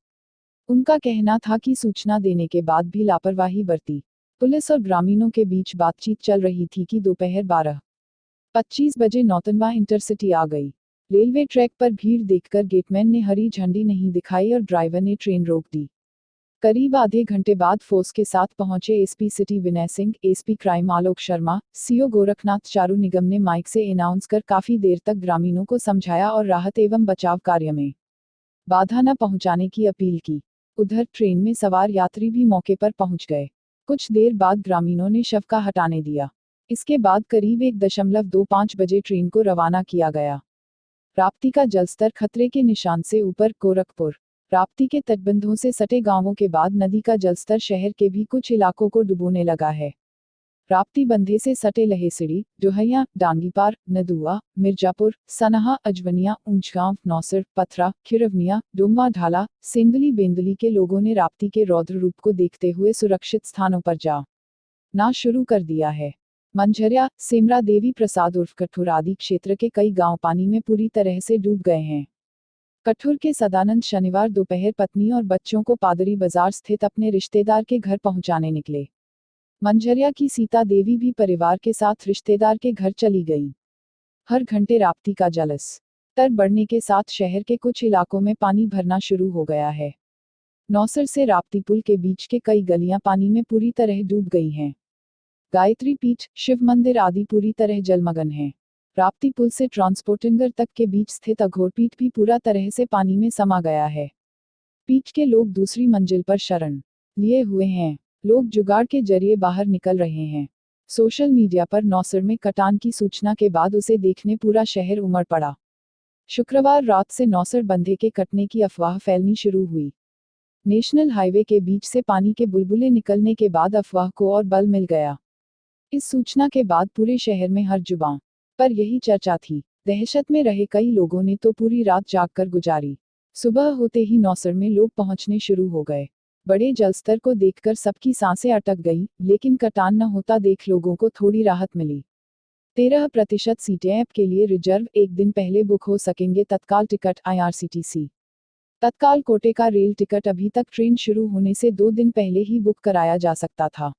उनका कहना था कि सूचना देने के बाद भी लापरवाही बरती। पुलिस और ग्रामीणों के बीच बातचीत चल रही थी कि दोपहर 12:25 बजे नौतनवा इंटरसिटी आ गई। रेलवे ट्रैक पर भीड़ देखकर गेटमैन ने हरी झंडी नहीं दिखाई और ड्राइवर ने ट्रेन रोक दी। करीब आधे घंटे बाद फोर्स के साथ पहुंचे SP city Vinay Singh, SP crime Alok Sharma, CO Gorakhnath Charu निगम ने माइक से अनाउंस कर काफी देर तक ग्रामीणों को समझाया और राहत एवं बचाव कार्य में बाधा न पहुंचाने की अपील की। उधर ट्रेन में सवार यात्री भी मौके पर पहुंच गए। कुछ देर बाद ग्रामीणों ने शव का हटाने दिया। इसके बाद करीब 1:25 बजे ट्रेन को रवाना किया गया। राप्ती का जलस्तर खतरे के निशान से ऊपर। गोरखपुर राप्ती के तटबंधों से सटे गांवों के बाद नदी का जलस्तर शहर के भी कुछ इलाकों को डुबोने लगा है। राप्ती बंधे से सटे लहेसड़ी, डोहैया, डांगीपार, नदुआ, मिर्जापुर, सनहा, अजवनिया, ऊंचगांव, नौसर, पथरा, खिरवनिया, डोमवा ढाला, सेंदली बेंदली के लोगों ने राप्ती के रौद्र रूप को देखते हुए सुरक्षित स्थानों पर जाना शुरू कर दिया है। मंझरिया, सेमरा देवी प्रसाद उर्फ कठुर आदि क्षेत्र के कई गांव पानी में पूरी तरह से डूब गए हैं। कठुर के सदानंद शनिवार दोपहर पत्नी और बच्चों को पादरी बाजार स्थित अपने रिश्तेदार के घर पहुंचाने निकले। मंझरिया की सीता देवी भी परिवार के साथ रिश्तेदार के घर चली गई। हर घंटे राप्ती का जलस्तर बढ़ने के साथ शहर के कुछ इलाकों में पानी भरना शुरू हो गया है। नौसर से राप्ती पुल के बीच के कई गलियां पानी में पूरी तरह डूब गई हैं। गायत्री पीठ, शिव मंदिर आदि पूरी तरह जलमग्न हैं। राप्ती पुल से ट्रांसपोर्टिंगर तक के बीच स्थित अघोर पीठ भी पूरा तरह से पानी में समा गया है। पीठ के लोग दूसरी मंजिल पर शरण लिए हुए हैं। लोग जुगाड़ के जरिए बाहर निकल रहे हैं। सोशल मीडिया पर नौसर में कटान की सूचना के बाद उसे देखने पूरा शहर उमड़ पड़ा। शुक्रवार रात से नौसर बंधे के कटने की अफवाह फैलनी शुरू हुई। नेशनल हाईवे के बीच से पानी के बुलबुले निकलने के बाद अफवाह को और बल मिल गया। इस सूचना के बाद पूरे शहर में हर जुबान पर यही चर्चा थी। दहशत में रहे कई लोगों ने तो पूरी रात जागकर गुजारी। सुबह होते ही नौसर में लोग पहुंचने शुरू हो गए। बड़े जलस्तर को देखकर सबकी सांसें अटक गईं, लेकिन कटान न होता देख लोगों को थोड़ी राहत मिली। 13% सीटें ऐप के लिए रिजर्व, एक दिन पहले बुक हो सकेंगे तत्काल टिकट। IRCTC तत्काल कोटे का रेल टिकट अभी तक ट्रेन शुरू होने से 2 दिन पहले ही बुक कराया जा सकता था।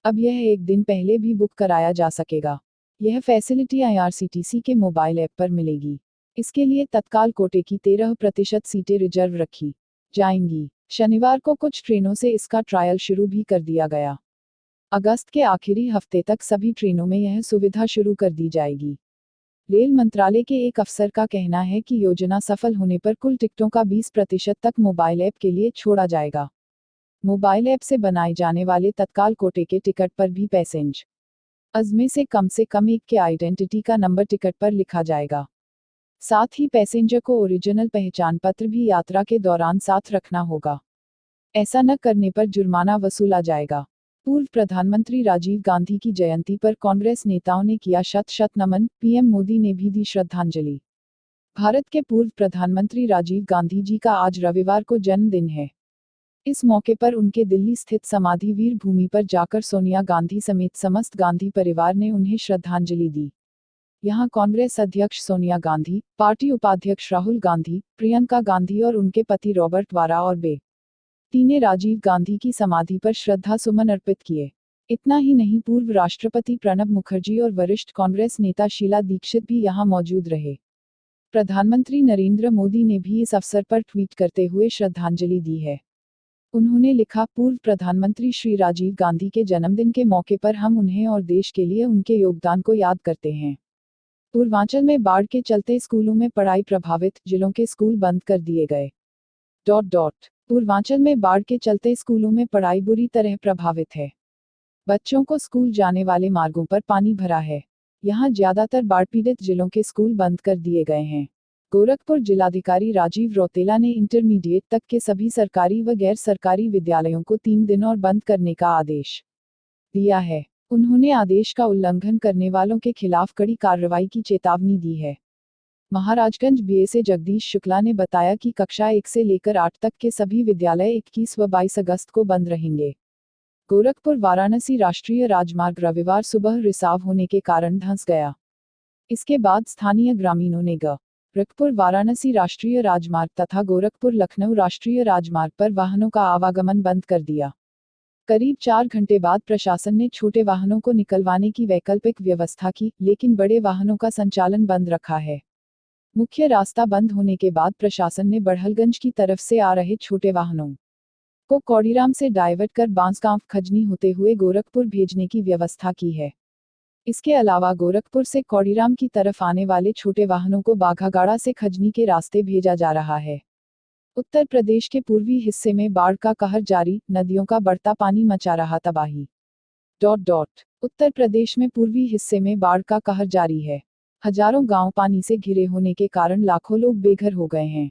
अब यह 1 दिन पहले भी बुक कराया जा सकेगा। यह फैसिलिटी IRCTC के मोबाइल ऐप पर मिलेगी। इसके लिए तत्काल कोटे की 13% सीटें रिजर्व रखी जाएंगी। शनिवार को कुछ ट्रेनों से इसका ट्रायल शुरू भी कर दिया गया। अगस्त के आखिरी हफ्ते तक सभी ट्रेनों में यह सुविधा शुरू कर दी जाएगी। रेल मंत्रालय के एक अफसर का कहना है कि योजना सफल होने पर कुल टिकटों का 20% तक मोबाइल ऐप के लिए छोड़ा जाएगा। मोबाइल ऐप से बनाए जाने वाले तत्काल कोटे के टिकट पर भी पैसेंजर्स में से कम एक के आइडेंटिटी का नंबर टिकट पर लिखा जाएगा। साथ ही पैसेंजर को ओरिजिनल पहचान पत्र भी यात्रा के दौरान साथ रखना होगा। ऐसा न करने पर जुर्माना वसूला जाएगा। पूर्व प्रधानमंत्री राजीव गांधी की जयंती पर कांग्रेस नेताओं ने किया शत-शत नमन, पीएम मोदी ने भी दी श्रद्धांजलि। भारत के पूर्व प्रधानमंत्री राजीव गांधी जी का आज रविवार को जन्मदिन है। इस मौके पर उनके दिल्ली स्थित समाधि वीर भूमि पर जाकर सोनिया गांधी समेत समस्त गांधी परिवार ने उन्हें श्रद्धांजलि दी। यहां कांग्रेस अध्यक्ष सोनिया गांधी, पार्टी उपाध्यक्ष राहुल गांधी, प्रियंका गांधी और उनके पति रॉबर्ट वाड्रा और बेटी ने राजीव गांधी की समाधि पर श्रद्धा सुमन अर्पित किए। इतना ही नहीं, पूर्व राष्ट्रपति प्रणब मुखर्जी और वरिष्ठ कांग्रेस नेता शीला दीक्षित भी यहां मौजूद रहे। प्रधानमंत्री नरेंद्र मोदी ने भी इस अवसर पर ट्वीट करते हुए श्रद्धांजलि दी है। उन्होंने लिखा, पूर्व प्रधानमंत्री श्री राजीव गांधी के जन्मदिन के मौके पर हम उन्हें और देश के लिए उनके योगदान को याद करते हैं। पूर्वांचल में बाढ़ के चलते स्कूलों में पढ़ाई प्रभावित, जिलों के स्कूल बंद कर दिए गए। पूर्वांचल में बाढ़ के चलते स्कूलों में पढ़ाई बुरी तरह प्रभावित है। बच्चों को स्कूल जाने वाले मार्गों पर पानी भरा है। यहाँ ज्यादातर बाढ़ पीड़ित जिलों के स्कूल बंद कर दिए गए हैं। गोरखपुर जिलाधिकारी राजीव रौतेला ने इंटरमीडिएट तक के सभी सरकारी व गैर सरकारी विद्यालयों को 3 दिन और बंद करने का आदेश दिया है। उन्होंने आदेश का उल्लंघन करने वालों के खिलाफ कड़ी कार्रवाई की चेतावनी दी है। महाराजगंज बीएसए जगदीश शुक्ला ने बताया कि कक्षा 1 से लेकर 8 तक के सभी विद्यालय 21 व 22 अगस्त को बंद रहेंगे। गोरखपुर वाराणसी राष्ट्रीय राजमार्ग रविवार सुबह रिसाव होने के कारण धंस गया। इसके बाद स्थानीय ग्रामीणों ने गोरखपुर वाराणसी राष्ट्रीय राजमार्ग तथा गोरखपुर लखनऊ राष्ट्रीय राजमार्ग पर वाहनों का आवागमन बंद कर दिया। करीब 4 घंटे बाद प्रशासन ने छोटे वाहनों को निकलवाने की वैकल्पिक व्यवस्था की, लेकिन बड़े वाहनों का संचालन बंद रखा है। मुख्य रास्ता बंद होने के बाद प्रशासन ने बड़हलगंज की तरफ से आ रहे छोटे वाहनों को कौड़ीराम से डाइवर्ट कर बांसगांव खजनी होते हुए गोरखपुर भेजने की व्यवस्था की है। इसके अलावा गोरखपुर से कौड़ीराम की तरफ आने वाले छोटे वाहनों को बाघागाड़ा से खजनी के रास्ते भेजा जा रहा है। उत्तर प्रदेश के पूर्वी हिस्से में बाढ़ का कहर जारी, नदियों का बढ़ता पानी मचा रहा तबाही। उत्तर प्रदेश में पूर्वी हिस्से में बाढ़ का कहर जारी है। हजारों गांव पानी से घिरे होने के कारण लाखों लोग बेघर हो गए हैं।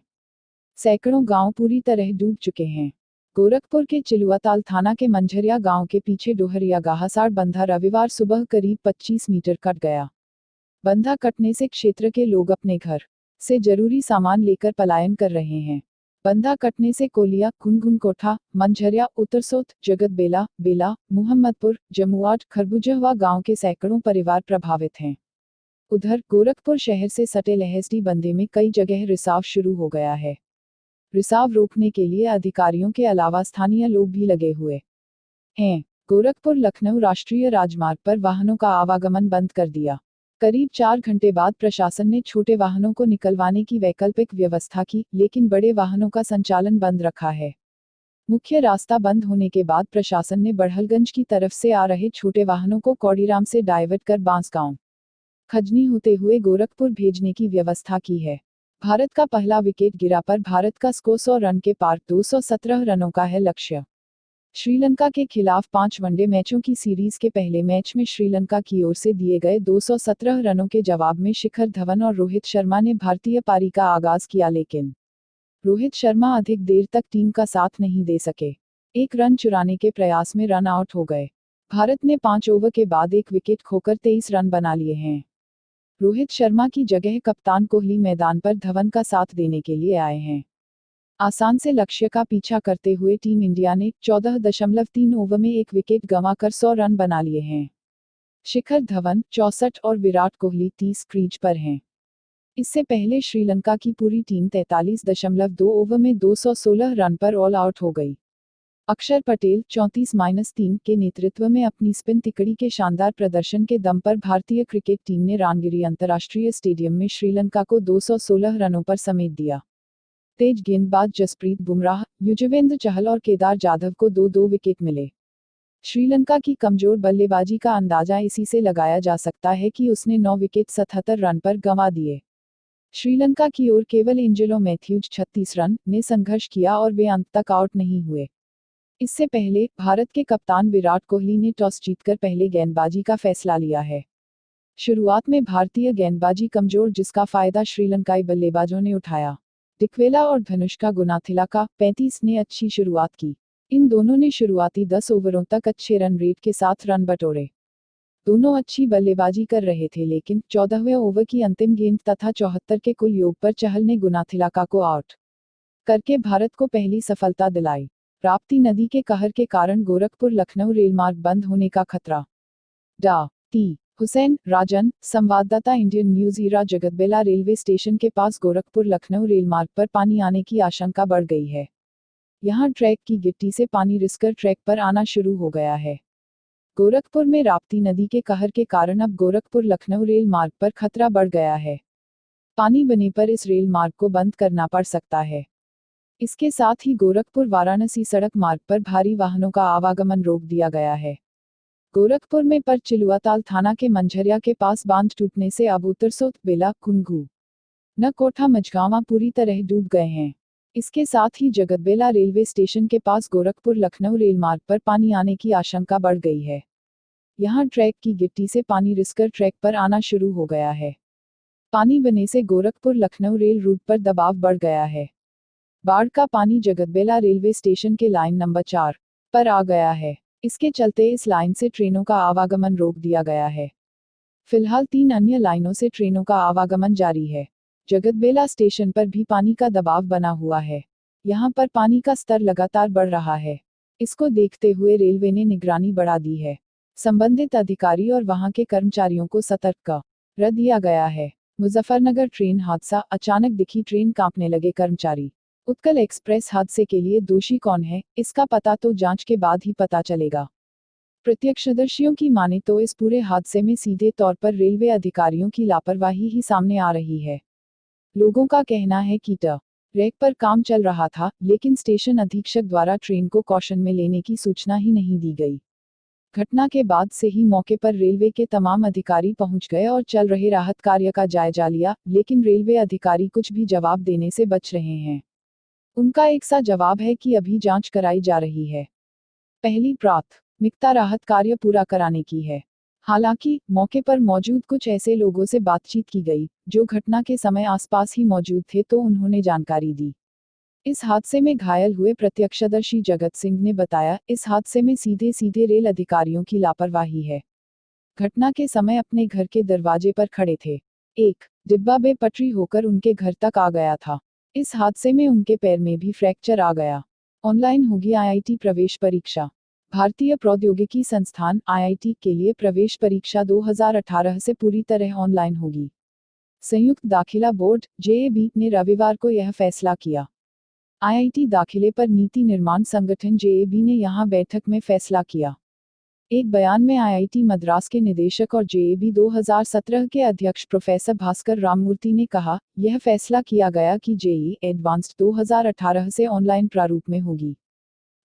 सैकड़ों गांव पूरी तरह डूब चुके हैं। गोरखपुर के चिलुआताल थाना के मंझरिया गांव के पीछे डोहरिया गाहसाड़ बंधा रविवार सुबह करीब 25 मीटर कट गया। बंधा कटने से क्षेत्र के लोग अपने घर से जरूरी सामान लेकर पलायन कर रहे हैं। बंधा कटने से कोलिया, गुनगुन कोठा, मंझरिया, उत्तरसोत, जगतबेला, बेला, मुहम्मदपुर, जमुआट, खरबूजहवा गांव के सैकड़ों परिवार प्रभावित हैं। उधर गोरखपुर शहर से सटे लहसडी बंधे में कई जगह रिसाव शुरू हो गया है। रिसाव रोकने के लिए अधिकारियों के अलावा स्थानीय लोग भी लगे हुए हैं। गोरखपुर लखनऊ राष्ट्रीय राजमार्ग पर वाहनों का आवागमन बंद कर दिया। करीब 4 घंटे बाद प्रशासन ने छोटे वाहनों को निकलवाने की वैकल्पिक व्यवस्था की, लेकिन बड़े वाहनों का संचालन बंद रखा है। मुख्य रास्ता बंद होने के बाद प्रशासन ने बड़हलगंज की तरफ से आ रहे छोटे वाहनों को कौड़ीराम से डाइवर्ट कर बांसगांव खजनी होते हुए गोरखपुर भेजने की व्यवस्था की है। भारत का पहला विकेट गिरा पर भारत का स्कोर 100 रन के पार, 217 रनों का है लक्ष्य। श्रीलंका के खिलाफ 5 वनडे मैचों की सीरीज के पहले मैच में श्रीलंका की ओर से दिए गए 217 रनों के जवाब में शिखर धवन और रोहित शर्मा ने भारतीय पारी का आगाज किया, लेकिन रोहित शर्मा अधिक देर तक टीम का साथ नहीं दे सके। 1 रन चुराने के प्रयास में रन आउट हो गए। भारत ने 5 ओवर के बाद 1 विकेट खोकर 23 रन बना लिए हैं। रोहित शर्मा की जगह कप्तान कोहली मैदान पर धवन का साथ देने के लिए आए हैं। आसान से लक्ष्य का पीछा करते हुए टीम इंडिया ने 14.3 ओवर में 1 विकेट गंवाकर 100 रन बना लिए हैं। शिखर धवन 64 और विराट कोहली 30 क्रीज पर हैं। इससे पहले श्रीलंका की पूरी टीम 43.2 ओवर में 216 रन पर ऑल आउट हो गई। अक्षर पटेल 34-3 के नेतृत्व में अपनी स्पिन तिकड़ी के शानदार प्रदर्शन के दम पर भारतीय क्रिकेट टीम ने रानगिरी अंतर्राष्ट्रीय स्टेडियम में श्रीलंका को 216 रनों पर समेट दिया। तेज गेंदबाज जसप्रीत बुमराह, युजवेंद्र चहल और केदार जाधव को 2-2 विकेट मिले। श्रीलंका की कमजोर बल्लेबाजी का अंदाजा इसी से लगाया जा सकता है कि उसने 9 विकेट 77 रन पर गंवा दिए। श्रीलंका की ओर केवल एंजेलो मैथ्यूज 36 रन ने संघर्ष किया और वे अंत तक आउट नहीं हुए। इससे पहले भारत के कप्तान विराट कोहली ने टॉस जीतकर पहले गेंदबाजी का फैसला लिया है। शुरुआत में भारतीय गेंदबाजी कमजोर, जिसका फायदा श्रीलंकाई बल्लेबाजों ने उठाया। डिकवेला और धनुष्का गुनाथिलका 35 ने अच्छी शुरुआत की। इन दोनों ने शुरुआती 10 ओवरों तक अच्छे रन रेट के साथ रन बटोरे। दोनों अच्छी बल्लेबाजी कर रहे थे, लेकिन 14वें ओवर की अंतिम गेंद तथा 74 के कुल योग पर चहल ने गुनाथिलका को आउट करके भारत को पहली सफलता दिलाई। राप्ती नदी के कहर के कारण गोरखपुर लखनऊ रेलमार्ग बंद होने का खतरा। टी हुसैन राजन, संवाददाता, Indian News Era. Jagatbela railway station के पास गोरखपुर लखनऊ रेलमार्ग पर पानी आने की आशंका बढ़ गई है। यहां ट्रैक की गिट्टी से पानी रिसकर ट्रैक पर आना शुरू हो गया है। गोरखपुर में राप्ती नदी के कहर के कारण अब गोरखपुर लखनऊ रेल मार्ग पर खतरा बढ़ गया है। पानी बनने पर इस रेल मार्ग को बंद करना पड़ सकता है। इसके साथ ही गोरखपुर वाराणसी सड़क मार्ग पर भारी वाहनों का आवागमन रोक दिया गया है। गोरखपुर में पर चिलुआताल थाना के मंझरिया के पास बांध टूटने से अब उत्तरसोत, बेला, कुंगू न कोठा मझगांवा पूरी तरह डूब गए हैं। इसके साथ ही जगतबेला रेलवे स्टेशन के पास गोरखपुर लखनऊ रेलमार्ग पर पानी आने की आशंका बढ़ गई है। यहां ट्रैक की गिट्टी से पानी रिसकर ट्रैक पर आना शुरू हो गया है। पानी बनने से गोरखपुर लखनऊ रेल रूट पर दबाव बढ़ गया है। बाढ़ का पानी जगतबेला रेलवे स्टेशन के लाइन नंबर 4 पर आ गया है। इसके चलते इस लाइन से ट्रेनों का आवागमन रोक दिया गया है। फिलहाल 3 अन्य लाइनों से ट्रेनों का आवागमन जारी है। जगतबेला स्टेशन पर भी पानी का दबाव बना हुआ है। यहाँ पर पानी का स्तर लगातार बढ़ रहा है। इसको देखते हुए रेलवे ने निगरानी बढ़ा दी है। संबंधित अधिकारी और वहां के कर्मचारियों को सतर्क कर दिया गया है। मुजफ्फरनगर ट्रेन हादसा, अचानक दिखी ट्रेन, कांपने लगे कर्मचारी। उत्कल एक्सप्रेस हादसे के लिए दोषी कौन है, इसका पता तो जांच के बाद ही पता चलेगा। प्रत्यक्षदर्शियों की माने तो इस पूरे हादसे में सीधे तौर पर रेलवे अधिकारियों की लापरवाही ही सामने आ रही है। लोगों का कहना है कि ट्रैक पर काम चल रहा था, लेकिन स्टेशन अधीक्षक द्वारा ट्रेन को कॉशन में लेने की सूचना ही नहीं दी गई। घटना के बाद से ही मौके पर रेलवे के तमाम अधिकारी पहुंच गए और चल रहे राहत कार्य का जायजा लिया, लेकिन रेलवे अधिकारी कुछ भी जवाब देने से बच रहे हैं। उनका एक सा जवाब है कि अभी जांच कराई जा रही है। पहली प्राथमिकता राहत कार्य पूरा कराने की है। हालांकि मौके पर मौजूद कुछ ऐसे लोगों से बातचीत की गई जो घटना के समय आसपास ही मौजूद थे, तो उन्होंने जानकारी दी। इस हादसे में घायल हुए प्रत्यक्षदर्शी जगत सिंह ने बताया, इस हादसे में सीधे सीधे रेल अधिकारियों की लापरवाही है। घटना के समय अपने घर के दरवाजे पर खड़े थे। एक डिब्बा बेपटरी होकर उनके घर तक आ गया था। इस हादसे में उनके पैर में भी फ्रैक्चर आ गया। ऑनलाइन होगी आईआईटी प्रवेश परीक्षा। भारतीय प्रौद्योगिकी संस्थान आईआईटी के लिए प्रवेश परीक्षा 2018 से पूरी तरह ऑनलाइन होगी। संयुक्त दाखिला बोर्ड जेएबी ने रविवार को यह फैसला किया। आईआईटी दाखिले पर नीति निर्माण संगठन जेएबी ने यहां बैठक में फैसला किया। एक बयान में आईआईटी मद्रास के निदेशक और जेएबी 2017 के अध्यक्ष प्रोफेसर भास्कर राममूर्ति ने कहा, यह फैसला किया गया कि जेईई एडवांस्ड 2018 से ऑनलाइन प्रारूप में होगी।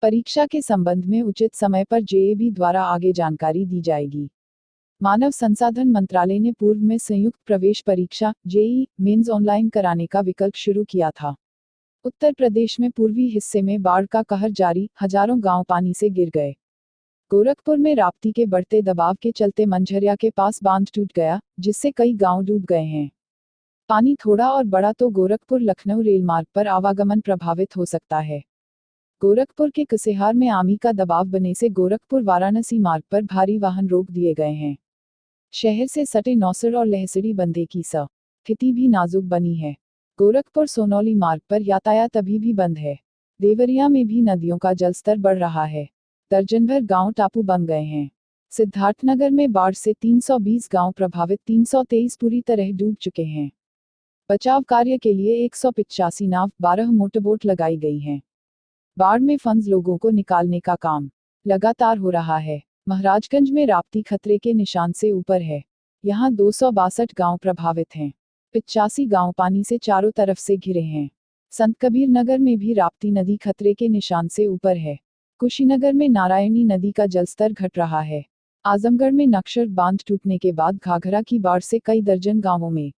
परीक्षा के संबंध में उचित समय पर जेएबी द्वारा आगे जानकारी दी जाएगी। मानव संसाधन मंत्रालय ने पूर्व में संयुक्त प्रवेश परीक्षा जेईई मेंस ऑनलाइन कराने का विकल्प शुरू किया था। उत्तर प्रदेश में पूर्वी हिस्से में बाढ़ का कहर जारी, हजारों गांव पानी से घिर गए। गोरखपुर में राप्ती के बढ़ते दबाव के चलते मंझरिया के पास बांध टूट गया, जिससे कई गांव डूब गए हैं। पानी थोड़ा और बढ़ा तो गोरखपुर लखनऊ रेलमार्ग पर आवागमन प्रभावित हो सकता है। गोरखपुर के कुसेहार में आमी का दबाव बनने से गोरखपुर वाराणसी मार्ग पर भारी वाहन रोक दिए गए हैं। शहर से सटे नौसर और लहसड़ी बंधे की स्थिति भी नाजुक बनी है। गोरखपुर सोनौली मार्ग पर यातायात अभी भी बंद है। देवरिया में भी नदियों का जलस्तर बढ़ रहा है। दर्जन भर गांव टापू बन गए हैं। सिद्धार्थनगर में बाढ़ से 320 गांव प्रभावित, 323 पूरी तरह डूब चुके हैं। बचाव कार्य के लिए 185 नाव, 12 मोटरबोट लगाई गई हैं। बाढ़ में फंस लोगों को निकालने का काम लगातार हो रहा है। महाराजगंज में राप्ती खतरे के निशान से ऊपर है। यहाँ 262 गांव प्रभावित हैं। 85 गांव पानी से चारों तरफ से घिरे हैं। संत कबीर नगर में भी राप्ती नदी खतरे के निशान से ऊपर है। कुशीनगर में नारायणी नदी का जलस्तर घट रहा है। आजमगढ़ में नक्शर बांध टूटने के बाद घाघरा की बाढ़ से कई दर्जन गांवों में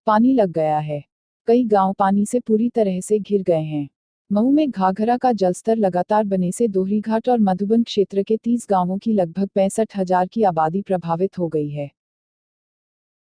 पानी लग गया है। कई गांव पानी से पूरी तरह से घिर गए हैं। मऊ में घाघरा का जलस्तर लगातार बनने से दोहरीघाट और मधुबन क्षेत्र के 30 गांवों की लगभग 65,000 की आबादी प्रभावित हो गई है।